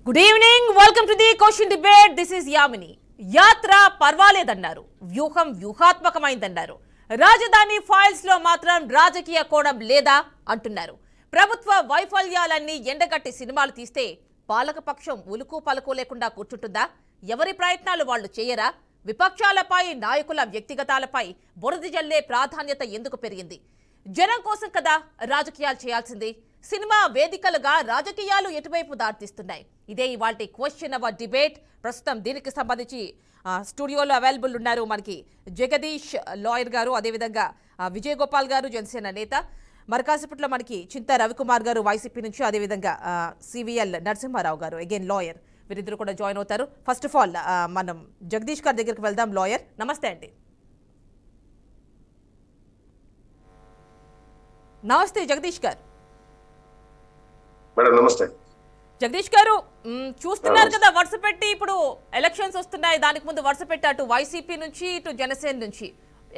Good evening, welcome to the question debate. This is Yamini. యాత్ర పర్వాలేదన్నారు, వ్యూహం వ్యూహాత్మకమైందన్నారు. రాజధాని ఫైల్స్ లో మాత్రం రాజకీయ కోణం లేదా అంటున్నారు. ప్రభుత్వ వైఫల్యాలన్నీ ఎండగట్టి సినిమాలు తీస్తే పాలకపక్షం ఉలుకు పలుకు లేకుండా కూర్చుంటుందా? ఎవరి ప్రయత్నాలు వాళ్ళు చేయరా? విపక్షాలపై, నాయకుల వ్యక్తిగతాలపై బురద జల్లే ప్రాధాన్యత ఎందుకు పెరిగింది? జనం కోసం కదా రాజకీయాలు చేయాల్సింది. సినిమా వేదికలుగా రాజకీయాలు ఎటువైపు దారితీస్తున్నాయి? ఇదే ఇవాల్టి క్వశ్చన్ అవర్ డిబేట్. ప్రస్తుతం దీనికి సంబంధించి స్టూడియోలో అవైలబుల్ ఉన్నారు మనకి జగదీష్ లాయర్ గారు, అదేవిధంగా విజయ్ గోపాల్ గారు జనసేన నేత, మరి కాసేపట్లో మనకి చింత రవికుమార్ గారు వైసీపీ నుంచి, అదేవిధంగా సివిఎల్ నరసింహారావు గారు అగైన్ లాయర్, వీరిద్దరు కూడా జాయిన్ అవుతారు. ఫస్ట్ ఆఫ్ ఆల్ మనం జగదీష్ గారి దగ్గరికి వెళ్దాం. లాయర్ నమస్తే అండి. నమస్తే జగదీష్ గారు. నమస్తే జగదీష్ గారు, చూస్తున్నారు కదా వరుస పెట్టి ఇప్పుడు ఎలక్షన్స్ వస్తున్నాయి. దానికి ముందు వరుస పెట్టి అటు వైసీపీ నుంచి ఇటు జనసేన నుంచి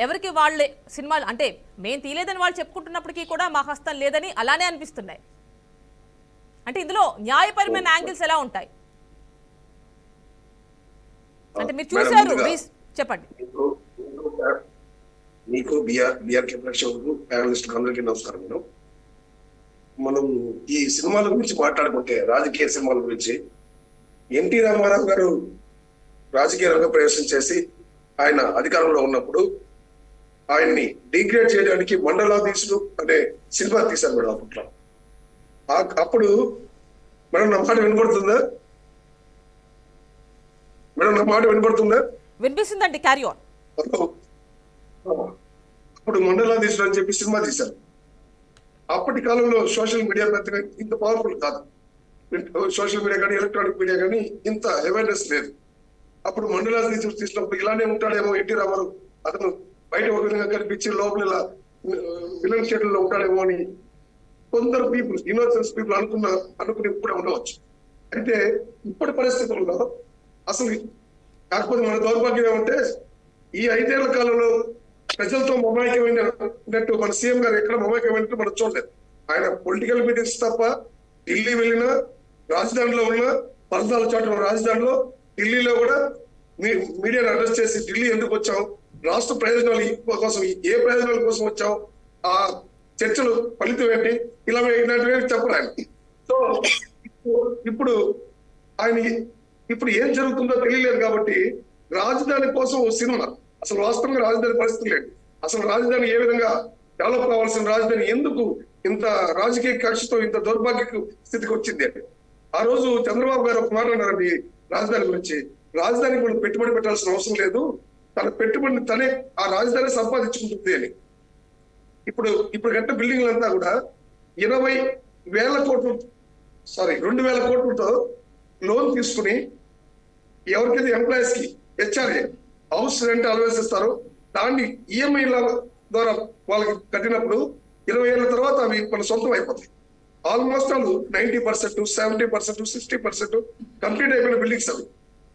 ఎవరికి వాళ్ళే సినిమాలు, అంటే మేము తీయలేదని వాళ్ళు చెప్పుకుంటున్నప్పటికీ కూడా మా హస్తం లేదని అలానే అనిపిస్తున్నాయి. అంటే ఇందులో న్యాయపరమైన యాంగిల్స్ ఎలా ఉంటాయి? అంటే మీరు చూసారు, చెప్పండి. మీకు బిఆర్కే ప్రేక్షకులకు, ప్యానలిస్టులకు అందరికీ నమస్కారం. మనం ఈ సినిమాల గురించి మాట్లాడుకుంటే, రాజకీయ సినిమాల గురించి, ఎన్టీ రామారావు గారు రాజకీయ రంగ ప్రవేశం చేసి ఆయన అధికారంలో ఉన్నప్పుడు ఆయన్ని డిగ్రేడ్ చేయడానికి మండలాధీశుడు అనే సినిమా తీశారు మేడం. అప్పట్లో అప్పుడు మేడం నా మాట వినపడుతుందా? మేడం నా మాట వినపడుతుందా? వినిపిస్తుందండి, క్యారీ ఆన్. అప్పుడు మండలాధీశుడు అని చెప్పి సినిమా తీశారు. అప్పటి కాలంలో సోషల్ మీడియా పెద్దగా ఇంత పవర్ఫుల్ కాదు. సోషల్ మీడియా కానీ ఎలక్ట్రానిక్ మీడియా కానీ ఇంత అవేర్నెస్ లేదు. అప్పుడు మండలాధీశుడు తీసినప్పుడు ఇలానే ఉంటాడేమో ఎన్టీ రామారావు, అతను బయట ఒక విధంగా కనిపించి లోపల ఇలా విలన్ షెడ్యూల్లో ఉంటాడేమో అని కొందరు పీపుల్, ఇన్నోసెన్స్ పీపుల్ అనుకుని కూడా ఉండవచ్చు. అయితే ఇప్పటి పరిస్థితుల్లో అసలు, కాకపోతే మన దౌర్భాగ్యం ఏమంటే, ఈ 5 ఏళ్ల కాలంలో ప్రజలతో మమైకమైనట్టు మన సీఎం గారు ఎక్కడ మమైకమైనట్టు మనం చూడలేదు. ఆయన పొలిటికల్ మీటింగ్స్ తప్ప ఢిల్లీ వెళ్ళినా, రాజధానిలో ఉన్న పరదాల చాటున రాజధానిలో, ఢిల్లీలో కూడా మీడియాను అడ్రస్ చేసి ఢిల్లీ ఎందుకు వచ్చాం, రాష్ట్ర ప్రయోజనాలు కోసం, ఏ ప్రయోజనాల కోసం వచ్చాం, ఆ చర్చలు ఫలితం ఏంటి, ఇలాంటివి చెప్పరు ఆయన. సో ఇప్పుడు ఆయన ఏం జరుగుతుందో తెలియలేదు. కాబట్టి రాజధాని కోసం ఓ సినిమా, అసలు వాస్తవంగా రాజధాని పరిస్థితి లేదు. అసలు రాజధాని ఏ విధంగా డెవలప్ కావాల్సిన రాజధాని ఎందుకు ఇంత రాజకీయ కక్షతో ఇంత దౌర్భాగ్య స్థితికి వచ్చింది అంటే, ఆ రోజు చంద్రబాబు గారు ఒక మాట అన్నారండి రాజధాని గురించి. రాజధానికి మనం పెట్టుబడి పెట్టాల్సిన అవసరం లేదు, తన పెట్టుబడిని తనే ఆ రాజధాని సంపాదించుకుంటుంది అని. ఇప్పుడు కట్టిన బిల్డింగ్లంతా కూడా 20,000 కోట్లతో లోన్ తీసుకుని, ఎవరికైతే ఎంప్లాయీస్ కి హెచ్ఆర్ఏ హౌస్ రెంట్ అలవెన్స్ ఇస్తారు, దాన్ని ఈఎంఐల ద్వారా వాళ్ళకి కట్టినప్పుడు 20 ఏళ్ల తర్వాత అవి మన సొంతం అయిపోతాయి. ఆల్మోస్ట్ ఆల్ 90%, 70%, 60% కంప్లీట్ అయిపోయిన బిల్డింగ్స్ అవి.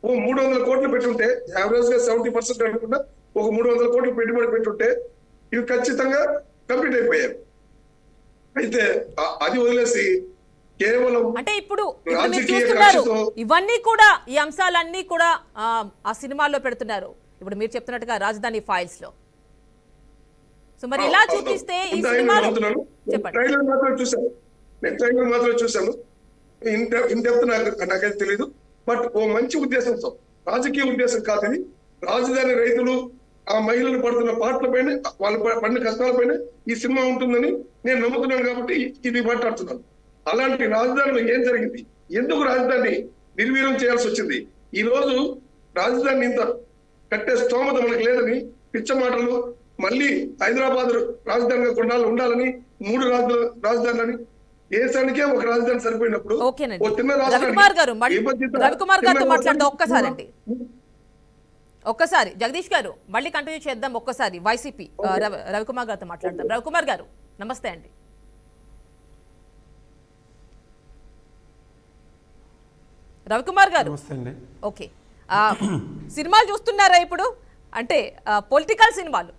300 కోట్లు పెట్టుంటే, యావరేజ్ గా 70% అనుకుంటా, ఒక 300 కోట్లు పెట్టుబడి పెట్టుంటే ఇవి ఖచ్చితంగా కంప్లీట్ అయిపోయాయి. అయితే అది వదిలేసి కేవలం, అంటే ఇప్పుడు మీరు చూస్తున్నారు ఇవన్నీ కూడా, ఈ అంశాలన్నీ కూడా ఆ సినిమాల్లో పెడుతున్నారు. ఇప్పుడు మీరు చెప్తున్నట్టుగా రాజధాని ఫైల్స్ లో. సో మరి ఇలా చూపిస్తే ఈ సినిమాలో ట్రైలర్ మాత్రం చూశాను. ఇన్ డెప్త్ నాకైతే తెలియదు. బట్ ఓ మంచి ఉద్దేశంతో, రాజకీయ ఉద్దేశం కాదు ఇది. రాజధాని రైతులు, ఆ మహిళలు పడుతున్న పాటలపైన, వాళ్ళు పడిన కష్టాలపైన ఈ సినిమా ఉంటుందని నేను నమ్ముతున్నాను. కాబట్టి ఇది మాట్లాడుతున్నాను. అలాంటి రాజధానిలో ఏం జరిగింది, ఎందుకు రాజధాని నిర్వీర్యం చేయాల్సి వచ్చింది, ఈ రోజు రాజధాని ఇంత కట్టే స్తోమత మనకు లేదని పిచ్చ మాటలు, మళ్ళీ హైదరాబాద్ రాజధానిగా కొన్నాళ్ళు ఉండాలని, 3 రాజధానులని, దేశానికే ఒక రాజధాని సరిపోయినప్పుడు ఓ చిన్న రవికుమార్ గారితో మాట్లాడదాం ఒక్కసారి. జగదీష్ గారు మళ్ళీ కంటిన్యూ చేద్దాం ఒక్కసారి. వైసీపీ రవికుమార్ గారితో మాట్లాడదాం. రవికుమార్ గారు నమస్తే అండి. రవికుమార్ గారు ఓకే, సినిమాలు చూస్తున్నారా ఇప్పుడు? అంటే పొలిటికల్ సినిమాలు.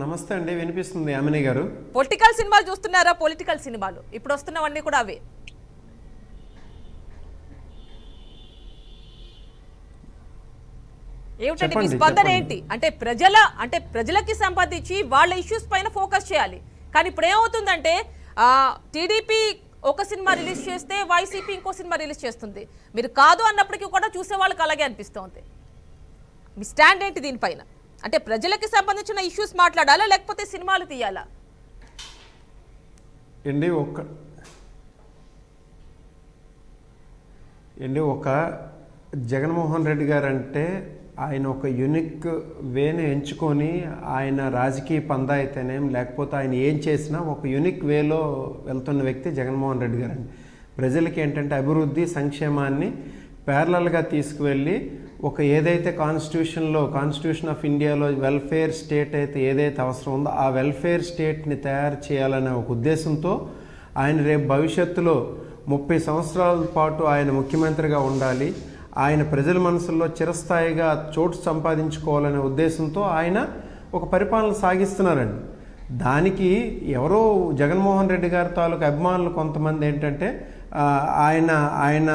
నమస్తే అండి, వినిపిస్తుంది యామిని గారు. పొలిటికల్ సినిమాలు చూస్తున్నారా? పొలిటికల్ సినిమాలు ఇప్పుడు వస్తున్నవన్నీ కూడా అవే. ఏమిటండి మీ చెప్పండి, స్పందన చెప్పండి. ఏంటి? అంటే ప్రజలకి సంబంధించి వాళ్ళ ఇష్యూస్ పైన ఫోకస్ చేయాలి. కానీ ఇప్పుడు ఏమవుతుందంటే టీడీపీ ఒక సినిమా రిలీజ్ చేస్తే వైసీపీ ఇంకో సినిమా రిలీజ్ చేస్తుంది. మీరు కాదు అన్నప్పటికీ కూడా చూసే వాళ్ళకి అలాగే అనిపిస్తోంది. మీ స్టాండ్ ఏంటి దీనిపైన? అంటే ప్రజలకి సంబంధించిన ఇష్యూస్ మాట్లాడాలా లేకపోతే సినిమాలు తీయాలా? ఒక జగన్మోహన్ రెడ్డి గారు అంటే ఆయన ఒక యూనిక్ వేని ఎంచుకొని ఆయన రాజకీయ పందా అయితేనేం లేకపోతే ఆయన ఏం చేసినా ఒక యూనిక్ వేలో వెళ్తున్న వ్యక్తి జగన్మోహన్ రెడ్డి గారు అండి. ప్రజలకి ఏంటంటే అభివృద్ధి సంక్షేమాన్ని ప్యారలల్గా తీసుకువెళ్ళి ఒక ఏదైతే కాన్స్టిట్యూషన్ ఆఫ్ ఇండియాలో వెల్ఫేర్ స్టేట్ అయితే ఏదైతే అవసరం ఉందో ఆ వెల్ఫేర్ స్టేట్ని తయారు చేయాలనే ఒక ఉద్దేశంతో ఆయన రేపు భవిష్యత్తులో 30 సంవత్సరాల పాటు ఆయన ముఖ్యమంత్రిగా ఉండాలి, ఆయన ప్రజల మనసుల్లో చిరస్థాయిగా చోటు సంపాదించుకోవాలనే ఉద్దేశంతో ఆయన ఒక పరిపాలన సాగిస్తున్నారండి. దానికి ఎవరో జగన్మోహన్ రెడ్డి గారి తాలూకు అభిమానులు కొంతమంది ఏంటంటే ఆయన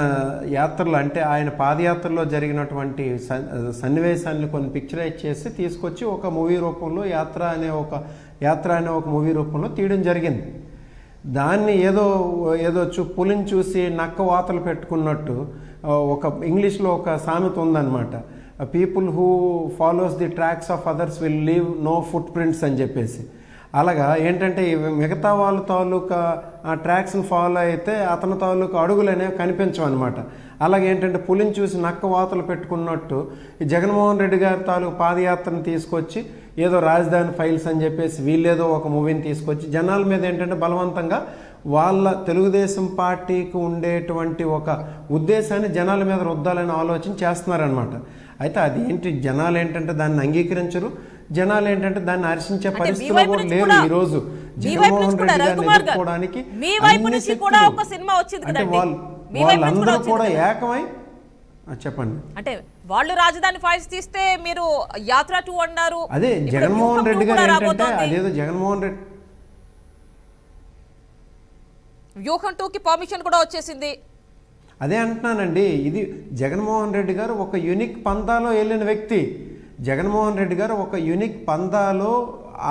యాత్రలు అంటే ఆయన పాదయాత్రలో జరిగినటువంటి సన్నివేశాన్ని కొన్ని పిక్చరైజ్ చేసి తీసుకొచ్చి ఒక మూవీ రూపంలో యాత్ర అనే ఒక మూవీ రూపంలో తీయడం జరిగింది. దాన్ని ఏదో పులిని చూసి నక్క వాతలు పెట్టుకున్నట్టు ఒక ఇంగ్లీష్లో ఒక సామెత ఉందన్నమాట, people who follows the tracks of others will leave no footprints అని చెప్పేసి. అలాగా ఏంటంటే మిగతా వాళ్ళ తాలూకా ఆ ట్రాక్స్ని ఫాలో అయితే అతని తాలూకా అడుగులు అనేవి కనిపించవు అనమాట. అలాగే ఏంటంటే పులిని చూసి నక్క వాతలు పెట్టుకున్నట్టు ఈ జగన్మోహన్ రెడ్డి గారి తాలూకు పాదయాత్రను తీసుకొచ్చి ఏదో రాజధాని ఫైల్స్ అని చెప్పేసి వీళ్ళేదో ఒక మూవీని తీసుకొచ్చి జనాల మీద ఏంటంటే బలవంతంగా వాళ్ళ తెలుగుదేశం పార్టీకి ఉండేటువంటి ఒక ఉద్దేశాన్ని జనాల మీద రుద్దాలని ఆలోచన చేస్తున్నారనమాట. అయితే అది ఏంటి, జనాలు ఏంటంటే దాన్ని అంగీకరించరు, జనాలు ఏంటంటే దాన్ని హర్షించే పరిస్థితిలో కూడా లేరు. ఈ రోజు జగన్మోహన్ రెడ్డి గారిని ఎదుర్కోవడానికి అంటే వాళ్ళందరూ కూడా ఏకమై చెప్పండి. అంటే వాళ్ళు రాజధాని ఫైల్స్ తీస్తే మీరు యాత్ర 2 అన్నారు. అదే జగన్మోహన్ రెడ్డి గారు ఏంటంటే అదేదో జగన్మోహన్ రెడ్డి వ్యూహం 2కి పర్మిషన్ కూడా వచ్చేసింది. అదే అంటున్నానండి, ఇది జగన్మోహన్ రెడ్డి గారు ఒక యూనిక్ పందాలో వెళ్ళిన వ్యక్తి. జగన్మోహన్ రెడ్డి గారు ఒక యూనిక్ పందాలో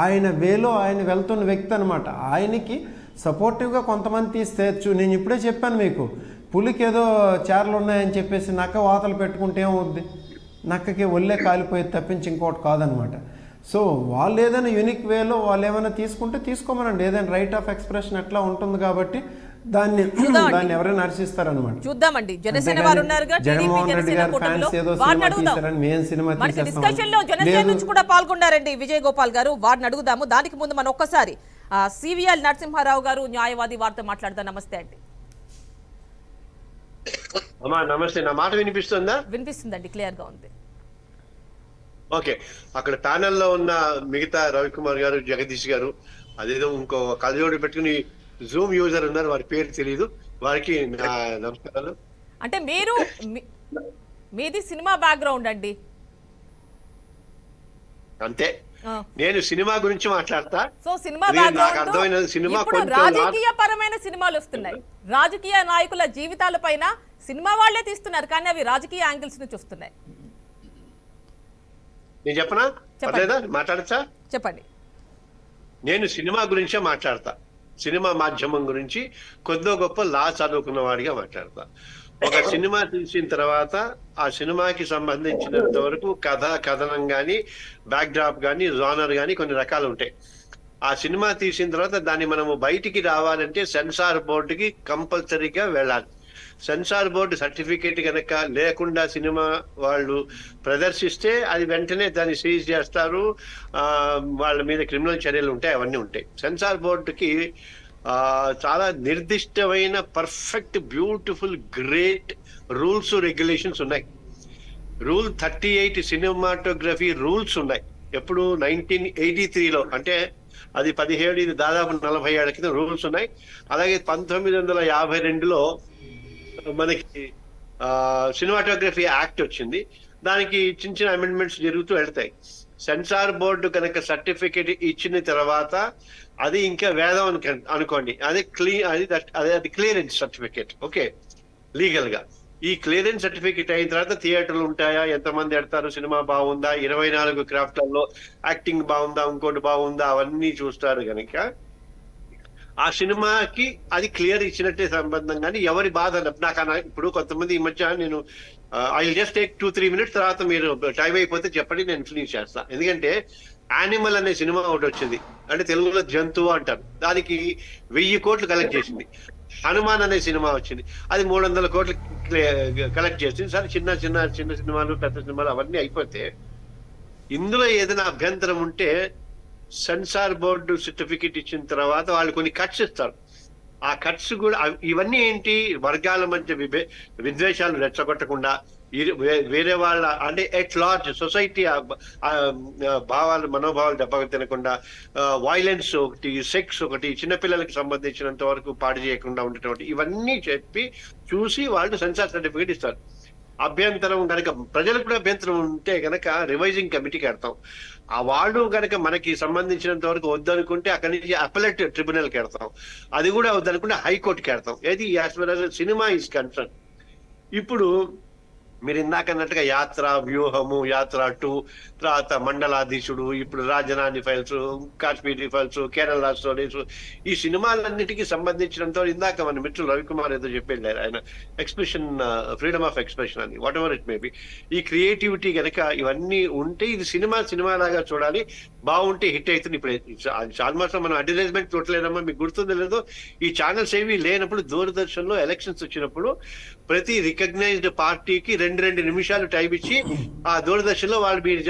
ఆయన వేలో ఆయన వెళ్తున్న వ్యక్తి అనమాట. ఆయనకి సపోర్టివ్గా కొంతమంది తీస్తే నేను ఇప్పుడే చెప్పాను మీకు, పులికి ఏదో చారలు ఉన్నాయని చెప్పేసి నక్క వాతలు పెట్టుకుంటే ఏమవుద్ది, నక్కకి ఒళ్ళే కాలిపోయేది తప్పించి ఇంకోటి కాదనమాట. సో వాళ్ళు ఏదైనా యూనిక్ వేలో వాళ్ళు ఏమైనా తీసుకుంటే తీసుకోమనండి, ఏదైనా రైట్ ఆఫ్ ఎక్స్ప్రెషన్ అట్లా ఉంటుంది కాబట్టి దాన్ని ఎవరైనా హర్షిస్తారనమాట. చూద్దామండి. జనసేన వారు ఉన్నారుగా, జగన్మోహన్ రెడ్డి గారు ఫ్యాన్స్ ఏదో సినిమా తీశారని మేము సినిమా డిస్కషన్ లో జనసేన నుంచి కూడా పాల్గొన్నారండి విజయ్ గోపాల్ గారు, వారిని అడుగుదాము. దానికి ముందు మనం ఒక్కసారి సివిఎల్ నరసింహారావు గారు న్యాయవాది వారితో మాట్లాడదాం. నమస్తే అండి. నమస్తే, నా మాట వినిపిస్తుందా? వినిపిస్తుందండి, క్లియర్ గా ఉంది. ఓకే, అక్కడ ప్యానెల్లో ఉన్న మిగతా రవికుమార్ గారు, జగదీష్ గారు, అదేదో ఇంకో కళ్ళజోడు పెట్టుకుని జూమ్ యూజర్ ఉన్నారు, వారి పేరు తెలియదు, వారికి నమస్కారాలు. అంటే మీది సినిమా బ్యాక్గ్రౌండ్ అండి. అంతే, నేను సినిమా గురించి మాట్లాడతా. సో సినిమా నాకు అర్థమైన సినిమా రాజకీయ పరమైన సినిమాలు వస్తున్నాయి, రాజకీయ నాయకుల జీవితాల పైన సినిమా వాళ్లే తీస్తున్నారు, కానీ అవి రాజకీయ యాంగిల్స్ నుంచి వస్తున్నాయి. నేను చెప్పనా? పర్లేదా, మాట్లాడచ్చా? చెప్పండి. నేను సినిమా గురించే మాట్లాడతా, సినిమా మాధ్యమం గురించి కొద్దో గొప్ప లా చదువుకున్న వాడిగా మాట్లాడతా. ఒక సినిమా తీసిన తర్వాత ఆ సినిమాకి సంబంధించినంత వరకు కథనం కానీ, బ్యాక్ డ్రాప్ కానీ, జోనర్ కానీ కొన్ని రకాలు ఉంటాయి. ఆ సినిమా తీసిన తర్వాత దాన్ని మనము బయటికి రావాలంటే సెన్సార్ బోర్డుకి కంపల్సరీగా వెళ్ళాలి. సెన్సార్ బోర్డు సర్టిఫికేట్ కనుక లేకుండా సినిమా వాళ్ళు ప్రదర్శిస్తే అది వెంటనే దాన్ని సీజ్ చేస్తారు, వాళ్ళ మీద క్రిమినల్ చర్యలు ఉంటాయి, అవన్నీ ఉంటాయి. సెన్సార్ బోర్డుకి చాలా నిర్దిష్టమైన perfect beautiful great rules regulations ఉన్నాయి. రూల్ 38 సినిమాటోగ్రఫీ రూల్స్ ఉన్నాయి. ఎప్పుడు 1983లో, అంటే అది 17, ఇది దాదాపు 40 ఏళ్ల క్రితం రూల్స్ ఉన్నాయి. అలాగే 1952లో మనకి సినిమాటోగ్రఫీ యాక్ట్ వచ్చింది. దానికి చిన్న చిన్న అమెండ్మెంట్స్ జరుగుతూ వెళ్తాయి. సెన్సార్ బోర్డు కనుక సర్టిఫికేట్ ఇచ్చిన తర్వాత అది ఇంకా వేదం అనుకోండి, అది క్లియరెన్స్ సర్టిఫికేట్, ఓకే, లీగల్ గా. ఈ క్లియరెన్స్ సర్టిఫికేట్ అయిన తర్వాత థియేటర్లు ఉంటాయా, ఎంతమంది ఎడతారు, సినిమా బాగుందా, 24 క్రాఫ్ట్లలో యాక్టింగ్ బాగుందా, ఇంకోటి బాగుందా, అవన్నీ చూస్తారు కనుక ఆ సినిమాకి అది క్లియర్ ఇచ్చినట్టే సంబంధం. కానీ ఎవరి బాధ ఇప్పుడు కొంతమంది ఈ మధ్య నేను ఐ జస్ట్ టేక్ 2-3 మినిట్స్, తర్వాత మీరు టైం అయిపోతే చెప్పండి, నేను ఫినిష్ చేస్తా. ఎందుకంటే యానిమల్ అనే సినిమా ఒకటి వచ్చింది, అంటే తెలుగులో జంతువు అంటారు, దానికి 1000 కోట్లు కలెక్ట్ చేసింది. హనుమాన్ అనే సినిమా వచ్చింది, అది 300 కోట్లు కలెక్ట్ చేసింది. సరే చిన్న చిన్న చిన్న సినిమాలు, పెద్ద సినిమాలు అవన్నీ అయిపోతే ఇందులో ఏదైనా అభ్యంతరం ఉంటే సెన్సార్ బోర్డు సర్టిఫికెట్ ఇచ్చిన తర్వాత వాళ్ళు కొన్ని కట్స్ ఇస్తారు. ఆ కట్స్ కూడా ఇవన్నీ ఏంటి, వర్గాల మధ్య విద్వేషాలు రెచ్చగొట్టకుండా, వేరే వాళ్ళ అంటే ఎట్ లార్జ్ సొసైటీ మనోభావాలు దెబ్బ తినకుండా, వైలెన్స్ ఒకటి, సెక్స్ ఒకటి, చిన్నపిల్లలకి సంబంధించినంత వరకు పాడు చేయకుండా ఉండేటువంటి ఇవన్నీ చెప్పి చూసి వాళ్ళు సెన్సార్ సర్టిఫికేట్ ఇస్తారు. అభ్యంతరం కనుక ప్రజలకు కూడా అభ్యంతరం ఉంటే గనక రివైజింగ్ కమిటీకి వెళ్తాం. ఆ వాళ్ళు కనుక మనకి సంబంధించినంత వరకు వద్దనుకుంటే అక్కడి నుంచి అపెలెట్ ట్రిబ్యునల్కి వెళ్తాం. అది కూడా వద్దనుకుంటే హైకోర్టుకి వెళ్తాం. ఏది as for as cinema is concern. ఇప్పుడు మీరు ఇందాక అన్నట్టుగా యాత్ర, వ్యూహము, యాత్ర 2, తర్వాత మండలాధీశుడు, ఇప్పుడు రాజధాని files, Kashmiri files, Kerala stories, ఈ సినిమాలన్నిటికీ సంబంధించినంత ఇందాక మన మిత్రులు రవికుమార్ ఏదో చెప్పారు, ఆయన ఎక్స్ప్రెషన్, ఫ్రీడమ్ ఆఫ్ ఎక్స్ప్రెషన్ అని, what ever it may be, ఈ క్రియేటివిటీ కనుక ఇవన్నీ ఉంటే ఇది సినిమా లాగా చూడాలి, బాగుంటే హిట్ అవుతుంది. ఇప్పుడు ఆల్మోస్ట్ మనం అడ్వర్టైజ్మెంట్ చూడలేదమ్మా, మీకు గుర్తుందో లేదో, ఈ ఛానల్స్ ఏవి లేనప్పుడు దూరదర్శన్ లో ఎలక్షన్స్ వచ్చినప్పుడు ప్రతి రికగ్నైజ్డ్ పార్టీకి 2 నిమిషాలు టైం ఇచ్చి ఆ దూరదర్శన్ లో వాళ్ళు మీరు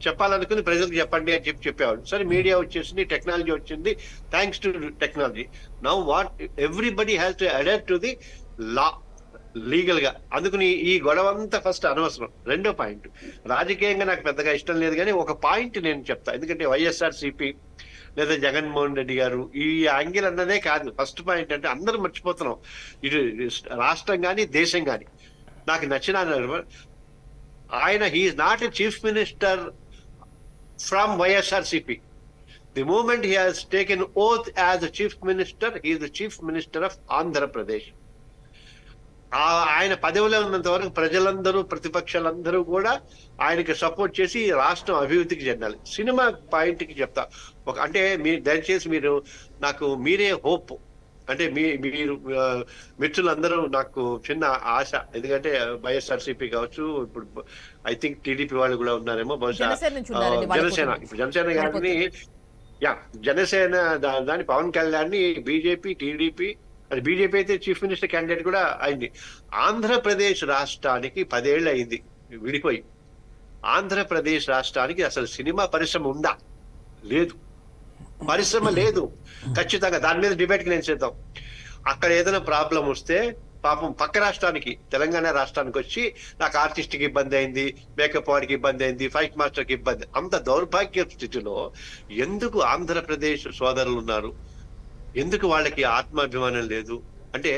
చెప్పాలనుకుని ప్రజలకు చెప్పండి అని చెప్పేవాళ్ళు. సరే మీడియా వచ్చేసింది, టెక్నాలజీ వచ్చింది, thanks to technology. Now what everybody has to adapt to the law, legal గా. అందుకని ఈ గొడవ అంతా ఫస్ట్ అనవసరం. రెండో పాయింట్, రాజకీయంగా నాకు పెద్దగా ఇష్టం లేదు, కానీ ఒక పాయింట్ నేను చెప్తా. ఎందుకంటే వైఎస్ఆర్సీపీ లేదా జగన్మోహన్ రెడ్డి గారు ఈ యాంగిల్ అన్నదే కాదు. ఫస్ట్ పాయింట్ అంటే అందరూ మర్చిపోతున్నాం, ఇటు రాష్ట్రం కానీ దేశం కానీ. నాకు నచ్చిన ఆయన he is not a chief minister from YSRCP. The moment he has taken oath as a chief minister, he is the chief minister of Andhra Pradesh. ఆయన పదవిలో ఉన్నంత వరకు ప్రజలందరూ, ప్రతిపక్షాలందరూ కూడా ఆయనకి సపోర్ట్ చేసి రాష్ట్రం అభివృద్ధికి చెందాలి. సినిమా పాయింట్ కి చెప్తా, అంటే మీరు దయచేసి మీరు నాకు మీరే హోప్, అంటే మీరు మిత్రులందరూ నాకు చిన్న ఆశ. ఎందుకంటే వైఎస్ఆర్సీపీ కావచ్చు, ఇప్పుడు ఐ థింక్ టీడీపీ వాళ్ళు కూడా ఉన్నారేమో, బహుశా జనసేన, ఇప్పుడు జనసేన గారిని, జనసేన దాని పవన్ కళ్యాణ్ ని, బీజేపీ, టీడీపీ, అది బీజేపీ అయితే చీఫ్ మినిస్టర్ క్యాండిడేట్ కూడా అయింది. ఆంధ్రప్రదేశ్ రాష్ట్రానికి 10 ఏళ్ళు అయింది విడిపోయి. ఆంధ్రప్రదేశ్ రాష్ట్రానికి అసలు సినిమా పరిశ్రమ ఉందా? లేదు, పరిశ్రమ లేదు. ఖచ్చితంగా దాని మీద డిబేట్కి నేను చేద్దాం. అక్కడ ఏదైనా ప్రాబ్లం వస్తే పాపం పక్క రాష్ట్రానికి, తెలంగాణ రాష్ట్రానికి వచ్చి నాకు ఆర్టిస్ట్కి ఇబ్బంది అయింది, మేకప్ వాడికి ఇబ్బంది అయింది, ఫైట్ మాస్టర్కి ఇబ్బంది. అంత దౌర్భాగ్య స్థితిలో ఎందుకు ఆంధ్రప్రదేశ్ సోదరులు ఉన్నారు? ఎందుకు వాళ్ళకి ఆత్మాభిమానం లేదు? అంటే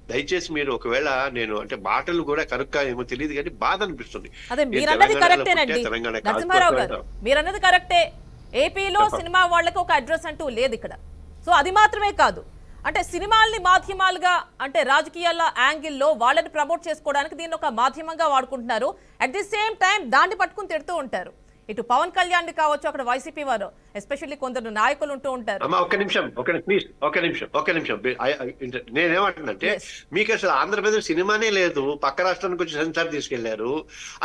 దయచేసి మీరు ఒకవేళ, నేను అంటే మాటలు కూడా కనుక్క ఏమో తెలియదు, కానీ బాధ అనిపిస్తుంది. అదే మీరన్నది కరెక్టేనండి నరసింహారావు గారు, మీరన్నది కరెక్టే. ఏపీలో సినిమా వాళ్ళకి ఒక అడ్రస్ అంటూ లేదు ఇక్కడ. సో అది మాత్రమే కాదు, అంటే సినిమాల్ని మాధ్యమాలుగా, అంటే రాజకీయాల యాంగిల్లో వాళ్ళని ప్రమోట్ చేసుకోవడానికి దీన్ని ఒక మాధ్యమంగా వాడుకుంటున్నారు. అట్ ది సేమ్ టైం దాన్ని పట్టుకుని తిడుతూ ఉంటారు. ఇటు పవన్ కళ్యాణ్ కావచ్చు, అక్కడ వైసీపీ వారు, ఎస్పెషల్లీ కొందరు నాయకులు ఉంటూ ఉంటారు. ఒక్క నిమిషం నేనేమంటున్నానంటే, మీకు అసలు ఆంధ్రప్రదేశ్ సినిమానే లేదు, పక్క రాష్ట్రానికి వచ్చి సెన్సార్ తీసుకెళ్లారు.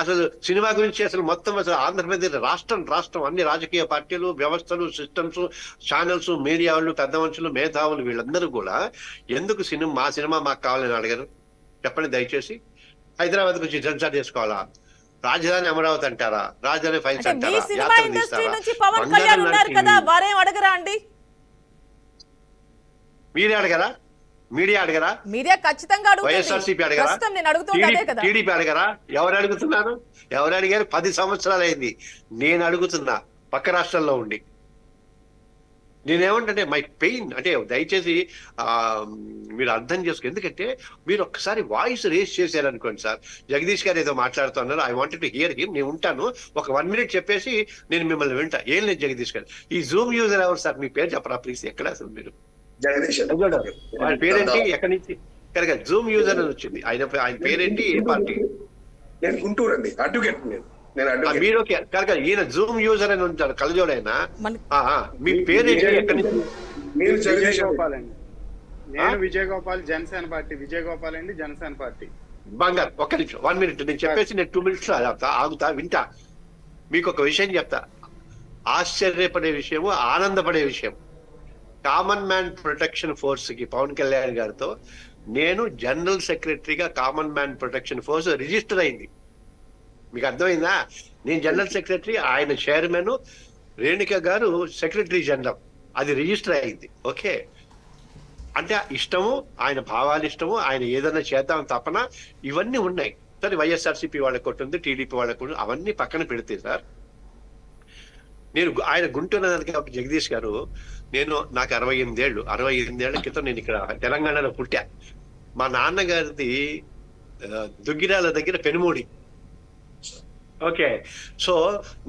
అసలు సినిమా గురించి అసలు మొత్తం అసలు ఆంధ్రప్రదేశ్ రాష్ట్రం అన్ని రాజకీయ పార్టీలు, వ్యవస్థలు, సిస్టమ్స్, ఛానల్స్, మీడియా వాళ్ళు, పెద్ద మనుషులు, మేధావులు, వీళ్ళందరూ కూడా ఎందుకు మా సినిమా మాకు కావాలని అడిగారు? చెప్పండి దయచేసి. హైదరాబాద్ గురించి సెన్సార్ చేసుకోవాలా? రాజధాని అమరావతి అంటారా? రాజధాని ఫైల్స్ అంటారా? మీరే అడగరా? మీడియా అడగరా? మీడియా ఖచ్చితంగా వైఎస్ఆర్సీపీ అడగరా? టీడీపీ అడగరా? ఎవరు అడుగుతున్నారు? ఎవరు అడిగారు? 10 సంవత్సరాలు అయింది నేను అడుగుతున్నా, పక్క రాష్ట్రంలో ఉండి. నేనేమంటే మై పెయిన్, అంటే దయచేసి మీరు అర్థం చేసుకో. ఎందుకంటే మీరు ఒక్కసారి వాయిస్ రేస్ చేశారనుకోండి సార్, జగదీష్ గారు ఏదో మాట్లాడుతున్నారు, I wanted to hear him, నేను ఉంటాను, ఒక 1 మినిట్ చెప్పేసి నేను మిమ్మల్ని వింటా. ఏం లేదు జగదీష్ గారు, ఈ జూమ్ యూజర్ ఎవరు సార్? మీ పేరు చెప్పరా ప్లీజ్. ఎక్కడ అసలు మీరు? జగదీష్. వాళ్ళ పేరేంటి? ఎక్కడి నుంచి? కనుక జూమ్ యూజర్ అని వచ్చింది. ఆయన పేరేంటి, ఏ పార్టీ? నేను గుంటూరు అండి, అడ్వకేట్ నేను అడ్వకేట్. మీరు కనుక ఈయన జూమ్ యూజర్ అని ఉంటారు, కలజోడైనా. మీ పేరేంటి, ఎక్కడి నుంచి? మీరు విజయ్ జగదీష్ గోపాల్ అండి. నేను విజయ్ గోపాల్, జనసేన పార్టీ. విజయ్ గోపాల్ అండి, జనసేన పార్టీ. బంగారు, ఒక్క నిమిషం, 1 minute నేను చెప్పేసి నేను 2 minutes ఆగుతా, వింటా. మీకు ఒక విషయం చెప్తా, ఆశ్చర్యపడే విషయము, ఆనందపడే విషయం. కామన్ మ్యాన్ ప్రొటెక్షన్ ఫోర్స్ కి పవన్ కళ్యాణ్ గారితో నేను జనరల్ సెక్రటరీగా common man protection force register అయింది. మీకు అర్థమైందా? నేను జనరల్ సెక్రటరీ, ఆయన చైర్మన్, రేణుక గారు సెక్రటరీ జనరల్. అది రిజిస్టర్ అయింది. ఓకే, అంటే ఇష్టము, ఆయన భావాలు ఇష్టము, ఆయన ఏదైనా చేద్దాం తపన, ఇవన్నీ ఉన్నాయి. సరే, వైఎస్ఆర్సీపీ వాళ్ళకి ఒకటి ఉంది, టీడీపీ వాళ్ళకి ఉంది, అవన్నీ పక్కన పెడితే సార్, నేను ఆయన గుంటూరు కాబట్టి జగదీష్ గారు, నాకు 68 ఏళ్ల క్రితం నేను ఇక్కడ తెలంగాణలో పుట్టా. మా నాన్నగారిది దుగ్గిరాల దగ్గర పెనుమూడి. ఓకే, సో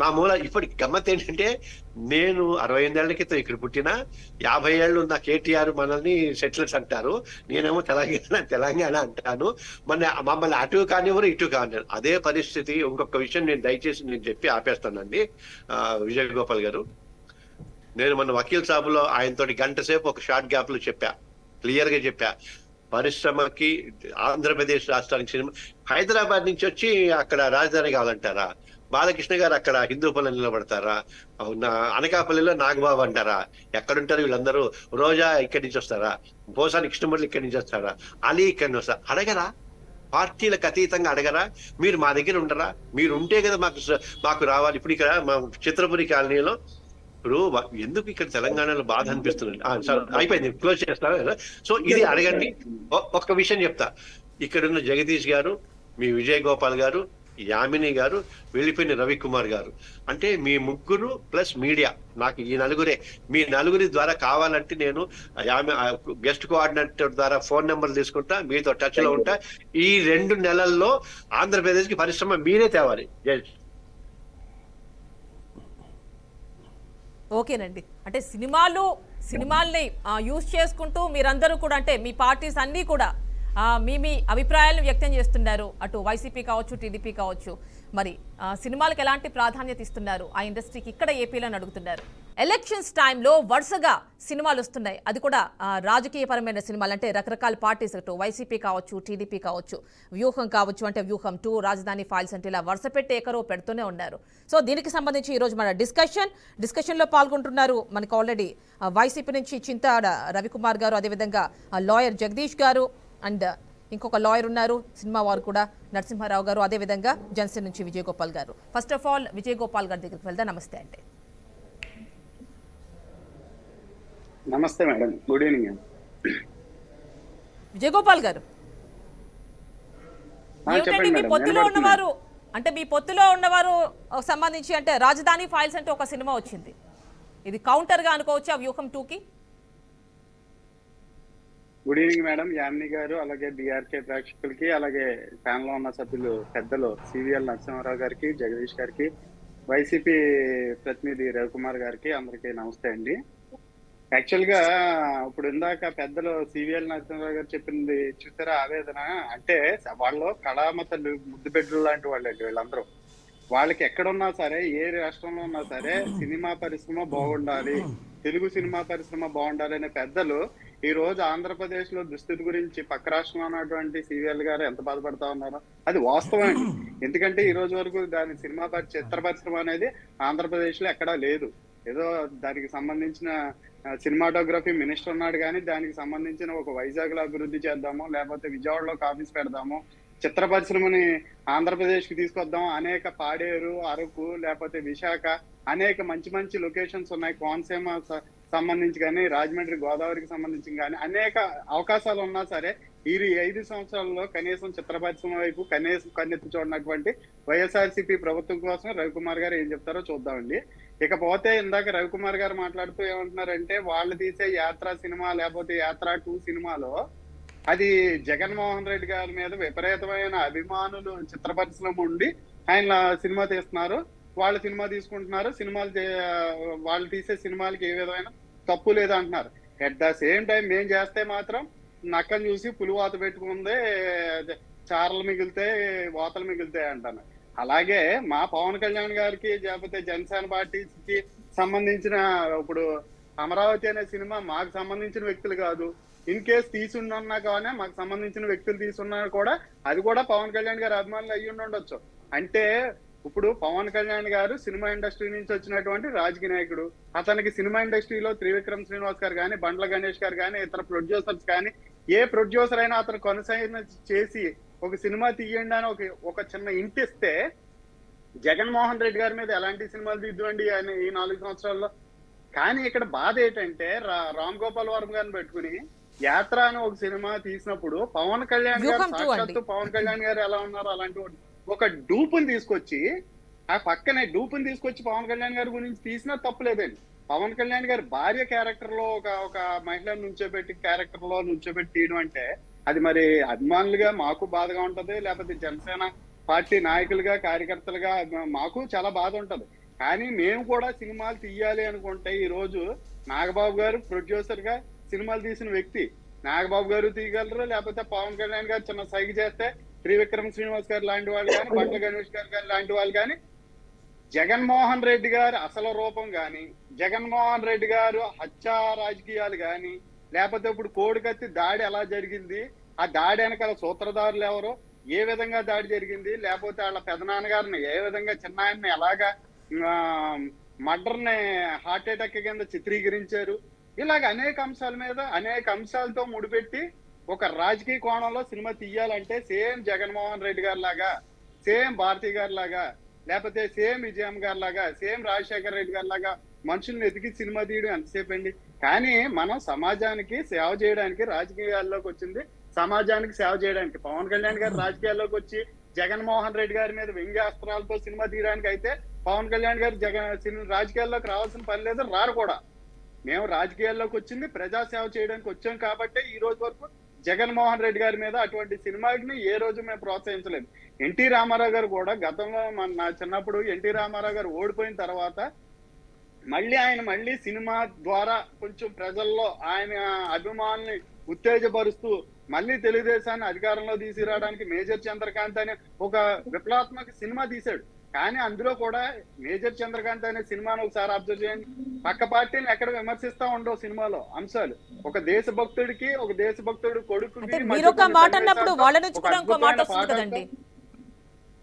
నా మూల ఇప్పటికి గమ్మత్ ఏంటంటే, నేను 68 ఏళ్ల క్రితం ఇక్కడ పుట్టిన, 50 ఏళ్ళు ఉన్న కేటీఆర్ మనల్ని సెటిలర్స్ అంటారు, నేనేమో తెలంగాణ అంటాను. మమ్మల్ని అటు కానివ్వరు, ఇటు కానివ్వరు. అదే పరిస్థితి. ఇంకొక విషయం నేను దయచేసి నేను చెప్పి ఆపేస్తానండి, విజయ్ గోపాల్ గారు. నేను మన వకీల్ సాబులో ఆయనతో గంట సేపు ఒక షార్ట్ గ్యాప్ లో క్లియర్ గా చెప్పా, పరిశ్రమకి ఆంధ్రప్రదేశ్ రాష్ట్రానికి సినిమా, హైదరాబాద్ నుంచి వచ్చి అక్కడ రాజధాని కావాలంటారా? బాలకృష్ణ గారు అక్కడ హిందూపల్లి నిలబడతారా? అనకాపల్లిలో నాగబాబు అంటారా? ఎక్కడుంటారు వీళ్ళందరూ? రోజా ఇక్కడి నుంచి వస్తారా? పోసాని కృష్ణమురళి ఇక్కడి నుంచి వస్తారా? అలీ ఇక్కడి నుంచి వస్తారా? అడగరా? పార్టీలకు అతీతంగా అడగరా? మీరు మా దగ్గర ఉండరా? మీరు ఉంటే కదా మాకు రావాలి. ఇప్పుడు ఇక్కడ మా చిత్రపురి కాలనీలో ఇప్పుడు ఎందుకు ఇక్కడ తెలంగాణలో బాధ అనిపిస్తుంది? అయిపోయింది, క్లోజ్ చేస్తారా కదా. సో ఇది అడగండి. ఒక్క విషయం చెప్తా, ఇక్కడున్న జగదీష్ గారు, మీ విజయ్ గోపాల్ గారు, యామిని గారు, వెళ్ళిపోయిన రవికుమార్ గారు, అంటే మీ ముగ్గురు ప్లస్ మీడియా, నాకు ఈ నలుగురే. మీ నలుగురి ద్వారా కావాలంటే నేను గెస్ట్ కోఆర్డినేటర్ ద్వారా ఫోన్ నెంబర్ తీసుకుంటా, మీతో టచ్ లో ఉంటా. ఈ 2 నెలల్లో ఆంధ్రప్రదేశ్ కి పరిశ్రమ మీరే తేవాలి. ఓకేనండి, అంటే సినిమాల్ని యూజ్ చేసుకుంటూ మీరందరూ కూడా, అంటే మీ పార్టీస్ అన్నీ కూడా మీ అభిప్రాయాలను వ్యక్తం చేస్తున్నారు. అటు వైసీపీ కావచ్చు, టీడీపీ కావచ్చు. మరి సినిమాలకు ఎలాంటి ప్రాధాన్యత ఇస్తున్నారు ఆ ఇండస్ట్రీకి ఇక్కడ ఏపీలో అడుగుతున్నారు. ఎలక్షన్స్ టైంలో వరుసగా సినిమాలు వస్తున్నాయి, అది కూడా రాజకీయపరమైన సినిమాలు. అంటే రకరకాల పార్టీస్, అటు వైసీపీ కావచ్చు, టీడీపీ కావచ్చు, వ్యూహం కావచ్చు, అంటే వ్యూహం 2, రాజధాని ఫైల్స్, అంటే ఇలా వరుస పెట్టి ఏకరో పెడుతూనే ఉన్నారు. సో దీనికి సంబంధించి ఈరోజు మన డిస్కషన్లో పాల్గొంటున్నారు మనకు ఆల్రెడీ వైసీపీ నుంచి చింతాడ రవికుమార్ గారు, అదేవిధంగా లాయర్ జగదీష్ గారు, అండ్ ఇంకొక లాయర్ ఉన్నారు, సినిమా వారు కూడా నరసింహారావు గారు, అదేవిధంగా జనసేన నుంచి విజయ్ గోపాల్ గారు. First of all Vijay Gopal గారి దగ్గరికి వెళ్దాం. నమస్తే అండి. నమస్తే madam, good evening. Vijay Gopal గారు, ఏమిటండి మీ పొత్తులో ఉన్నవారు, అంటే మీ పొత్తులో ఉన్నవారు సంబంధించి, అంటే రాజధాని ఫైల్స్ అంటే ఒక సినిమా వచ్చింది, ఇది కౌంటర్ గా అనుకోవచ్చు ఆ వ్యూహం 2కి? గుడ్ ఈవినింగ్ మేడం, యామిని గారు, అలాగే బీఆర్కే ప్రేక్షకులకి, అలాగే ప్యానల్ లో ఉన్న సభ్యులు పెద్దలు సివిఎల్ నరసింహారావు గారికి, జగదీష్ గారికి, వైసీపీ ప్రతినిధి రవికుమార్ గారికి, అందరికీ నమస్తే అండి. యాక్చువల్ గా ఇప్పుడు ఇందాక పెద్దలు సివిఎల్ నరసింహారావు గారు చెప్పింది చూసారా, ఆవేదన. అంటే వాళ్ళు కళామతలు, ముద్దు బిడ్డలు లాంటి వాళ్ళండి వీళ్ళందరూ. వాళ్ళకి ఎక్కడున్నా సరే, ఏ రాష్ట్రంలో ఉన్నా సరే, సినిమా పరిశ్రమ బాగుండాలి, తెలుగు సినిమా పరిశ్రమ బాగుండాలి అనే పెద్దలు ఈ రోజు ఆంధ్రప్రదేశ్ లో దుస్థితి గురించి పక్క రాష్ట్రంలో ఉన్నటువంటి సివిఎల్ గారు ఎంత బాధపడతా ఉన్నారో అది వాస్తవం అండి. ఎందుకంటే ఈ రోజు వరకు దాని చిత్ర పరిశ్రమ అనేది ఆంధ్రప్రదేశ్ లో ఎక్కడా లేదు. ఏదో దానికి సంబంధించిన సినిమాటోగ్రఫీ మినిస్టర్ ఉన్నాడు, కానీ దానికి సంబంధించిన ఒక వైజాగ్ లో అభివృద్ధి చేద్దాము, లేకపోతే విజయవాడలో ఒక ఆఫీస్ పెడదాము, చిత్ర పరిశ్రమని ఆంధ్రప్రదేశ్ కి తీసుకొద్దాం, అనేక పాడేరు, అరకు, లేకపోతే విశాఖ, అనేక మంచి మంచి లొకేషన్స్ ఉన్నాయి. కోనసీమ సంబంధించి కానీ, రాజమండ్రి గోదావరికి సంబంధించి కానీ అనేక అవకాశాలు ఉన్నా సరే ఈ 5 సంవత్సరాల్లో కనీసం చిత్ర పరిశ్రమ వైపు కనీసం కన్నెత్తి చూడనటువంటి వైఎస్ఆర్సీపీ ప్రభుత్వం కోసం రవికుమార్ గారు ఏం చెప్తారో చూద్దామండి. ఇకపోతే ఇందాక రవికుమార్ గారు మాట్లాడుతూ ఏమంటున్నారంటే, వాళ్ళు తీసే యాత్ర సినిమా లేకపోతే యాత్ర 2 సినిమాలో అది జగన్మోహన్ రెడ్డి గారి మీద విపరీతమైన అభిమానులు చిత్ర పరిశ్రమ ఉండి ఆయన సినిమా తీస్తున్నారు, వాళ్ళు సినిమా తీసుకుంటున్నారు, వాళ్ళు తీసే సినిమాలకి ఏ విధమైన తప్పు లేదంటున్నారు. అట్ ద సేమ్ టైం మేము చేస్తే మాత్రం నక్కను చూసి పులివాత పెట్టుకుందే చారలు మిగిలితే వాతలు మిగులుతాయి అంటాను. అలాగే మా పవన్ కళ్యాణ్ గారికి లేకపోతే జనసేన పార్టీకి సంబంధించిన ఇప్పుడు అమరావతి అనే సినిమా మాకు సంబంధించిన వ్యక్తులు కాదు. ఇన్ కేసు తీసున్నా కానీ మాకు సంబంధించిన వ్యక్తులు తీసున్నా కూడా అది కూడా పవన్ కళ్యాణ్ గారి అభిమానులు అయ్యి ఉండొచ్చు. అంటే ఇప్పుడు పవన్ కళ్యాణ్ గారు సినిమా ఇండస్ట్రీ నుంచి వచ్చినటువంటి రాజకీయ నాయకుడు. అతనికి సినిమా ఇండస్ట్రీలో త్రివిక్రమ్ శ్రీనివాస్ గారు కానీ, బండ్ల గణేష్ గారు కానీ, ఇతర ప్రొడ్యూసర్స్ కానీ, ఏ ప్రొడ్యూసర్ అయినా అతను కొనసాగిన చేసి ఒక సినిమా తీయండి అని ఒక చిన్న ఇంటి ఇస్తే జగన్మోహన్ రెడ్డి గారి మీద ఎలాంటి సినిమాలు తీద్దుండి ఆయన ఈ 4 సంవత్సరాల్లో. కానీ ఇక్కడ బాధ ఏంటంటే రామ్ గోపాల్ వర్మ గారిని పెట్టుకుని యాత్ర అని ఒక సినిమా తీసినప్పుడు పవన్ కళ్యాణ్ గారు సాక్షాత్తు పవన్ కళ్యాణ్ గారు ఎలా ఉన్నారు అలాంటి ఒక డూపుని తీసుకొచ్చి ఆ పక్కనే డూపుని తీసుకొచ్చి పవన్ కళ్యాణ్ గారి గురించి తీసినా తప్పులేదండి. పవన్ కళ్యాణ్ గారి భార్య క్యారెక్టర్ లో ఒక మహిళను నుంచోబెట్టి క్యారెక్టర్ లో నుంచోబెట్టి తీయడం అంటే అది మరి అభిమానులుగా మాకు బాధగా ఉంటది, లేకపోతే జనసేన పార్టీ నాయకులుగా కార్యకర్తలుగా మాకు చాలా బాధ ఉంటది. కానీ మేము కూడా సినిమాలు తీయాలి అనుకుంటే ఈ రోజు నాగబాబు గారు ప్రొడ్యూసర్ గా సినిమాలు తీసిన వ్యక్తి, నాగబాబు గారు తీయగలరు, లేకపోతే పవన్ కళ్యాణ్ గారు చిన్న సైగ చేస్తే త్రివిక్రమ్ శ్రీనివాస్ గారు లాంటి వాళ్ళు కానీ, బండ్ల గణేష్ గారు లాంటి వాళ్ళు కానీ, జగన్మోహన్ రెడ్డి గారు అసలు రూపం గాని, జగన్మోహన్ రెడ్డి గారు హత్యా రాజకీయాలు గాని, లేకపోతే ఇప్పుడు కోడికత్తి దాడి ఎలా జరిగింది, ఆ దాడి వెనకాల సూత్రధారులు ఎవరో, ఏ విధంగా దాడి జరిగింది, లేకపోతే వాళ్ళ పెదనాన్నగారిని ఏ విధంగా చిన్నాయన్ని ఎలాగా మర్డర్ ని హార్ట్ అటాక్ కింద చిత్రీకరించారు, ఇలాగ అనేక అంశాల మీద అనేక అంశాలతో ముడిపెట్టి ఒక రాజకీయ కోణంలో సినిమా తీయాలంటే సేమ్ జగన్మోహన్ రెడ్డి గారి లాగా, సేమ్ భారతి గారి లాగా, లేకపోతే సేమ్ విజయం గారి లాగా, సేమ్ రాజశేఖర రెడ్డి గారి లాగా మనుషుల్ని ఎతికి సినిమా తీయడం ఎంతసేపు అండి. కానీ మనం సమాజానికి సేవ చేయడానికి రాజకీయాల్లోకి వచ్చింది, సమాజానికి సేవ చేయడానికి. పవన్ కళ్యాణ్ గారు రాజకీయాల్లోకి వచ్చి జగన్మోహన్ రెడ్డి గారి మీద వ్యంగ్యాస్త్రాలతో సినిమా తీయడానికి అయితే పవన్ కళ్యాణ్ గారు రాజకీయాల్లోకి రావాల్సిన పని లేదు, రారు కూడా. మేము రాజకీయాల్లోకి వచ్చింది ప్రజాసేవ చేయడానికి వచ్చాం కాబట్టి ఈ రోజు వరకు జగన్మోహన్ రెడ్డి గారి మీద అటువంటి సినిమాకి ఏ రోజు మేము ప్రోత్సహించలేదు. ఎన్టీ రామారావు గారు కూడా గతంలో నా చిన్నప్పుడు ఎన్టీ రామారావు గారు ఓడిపోయిన తర్వాత మళ్ళీ సినిమా ద్వారా కొంచెం ప్రజల్లో ఆయన అభిమానుల్ని ఉత్తేజపరుస్తూ మళ్ళీ తెలుగుదేశాన్ని అధికారంలో తీసుకురావడానికి మేజర్ చంద్రకాంత్ అనే ఒక విప్లవాత్మక సినిమా తీశాడు. కానీ అందులో కూడా మేజర్ చంద్రకాంత్ అనే సినిమాను ఒకసారి అబ్జర్వ్ చేయండి, పక్క పార్టీని ఎక్కడ విమర్శిస్తా ఉండవు సినిమాలో అంశాలు. ఒక దేశభక్తుడు కొడుకు మీరు ఒక మాట అన్నప్పుడు వాళ్ళ నుంచి కూడా ఇంకో మాట వస్తుంది కదండి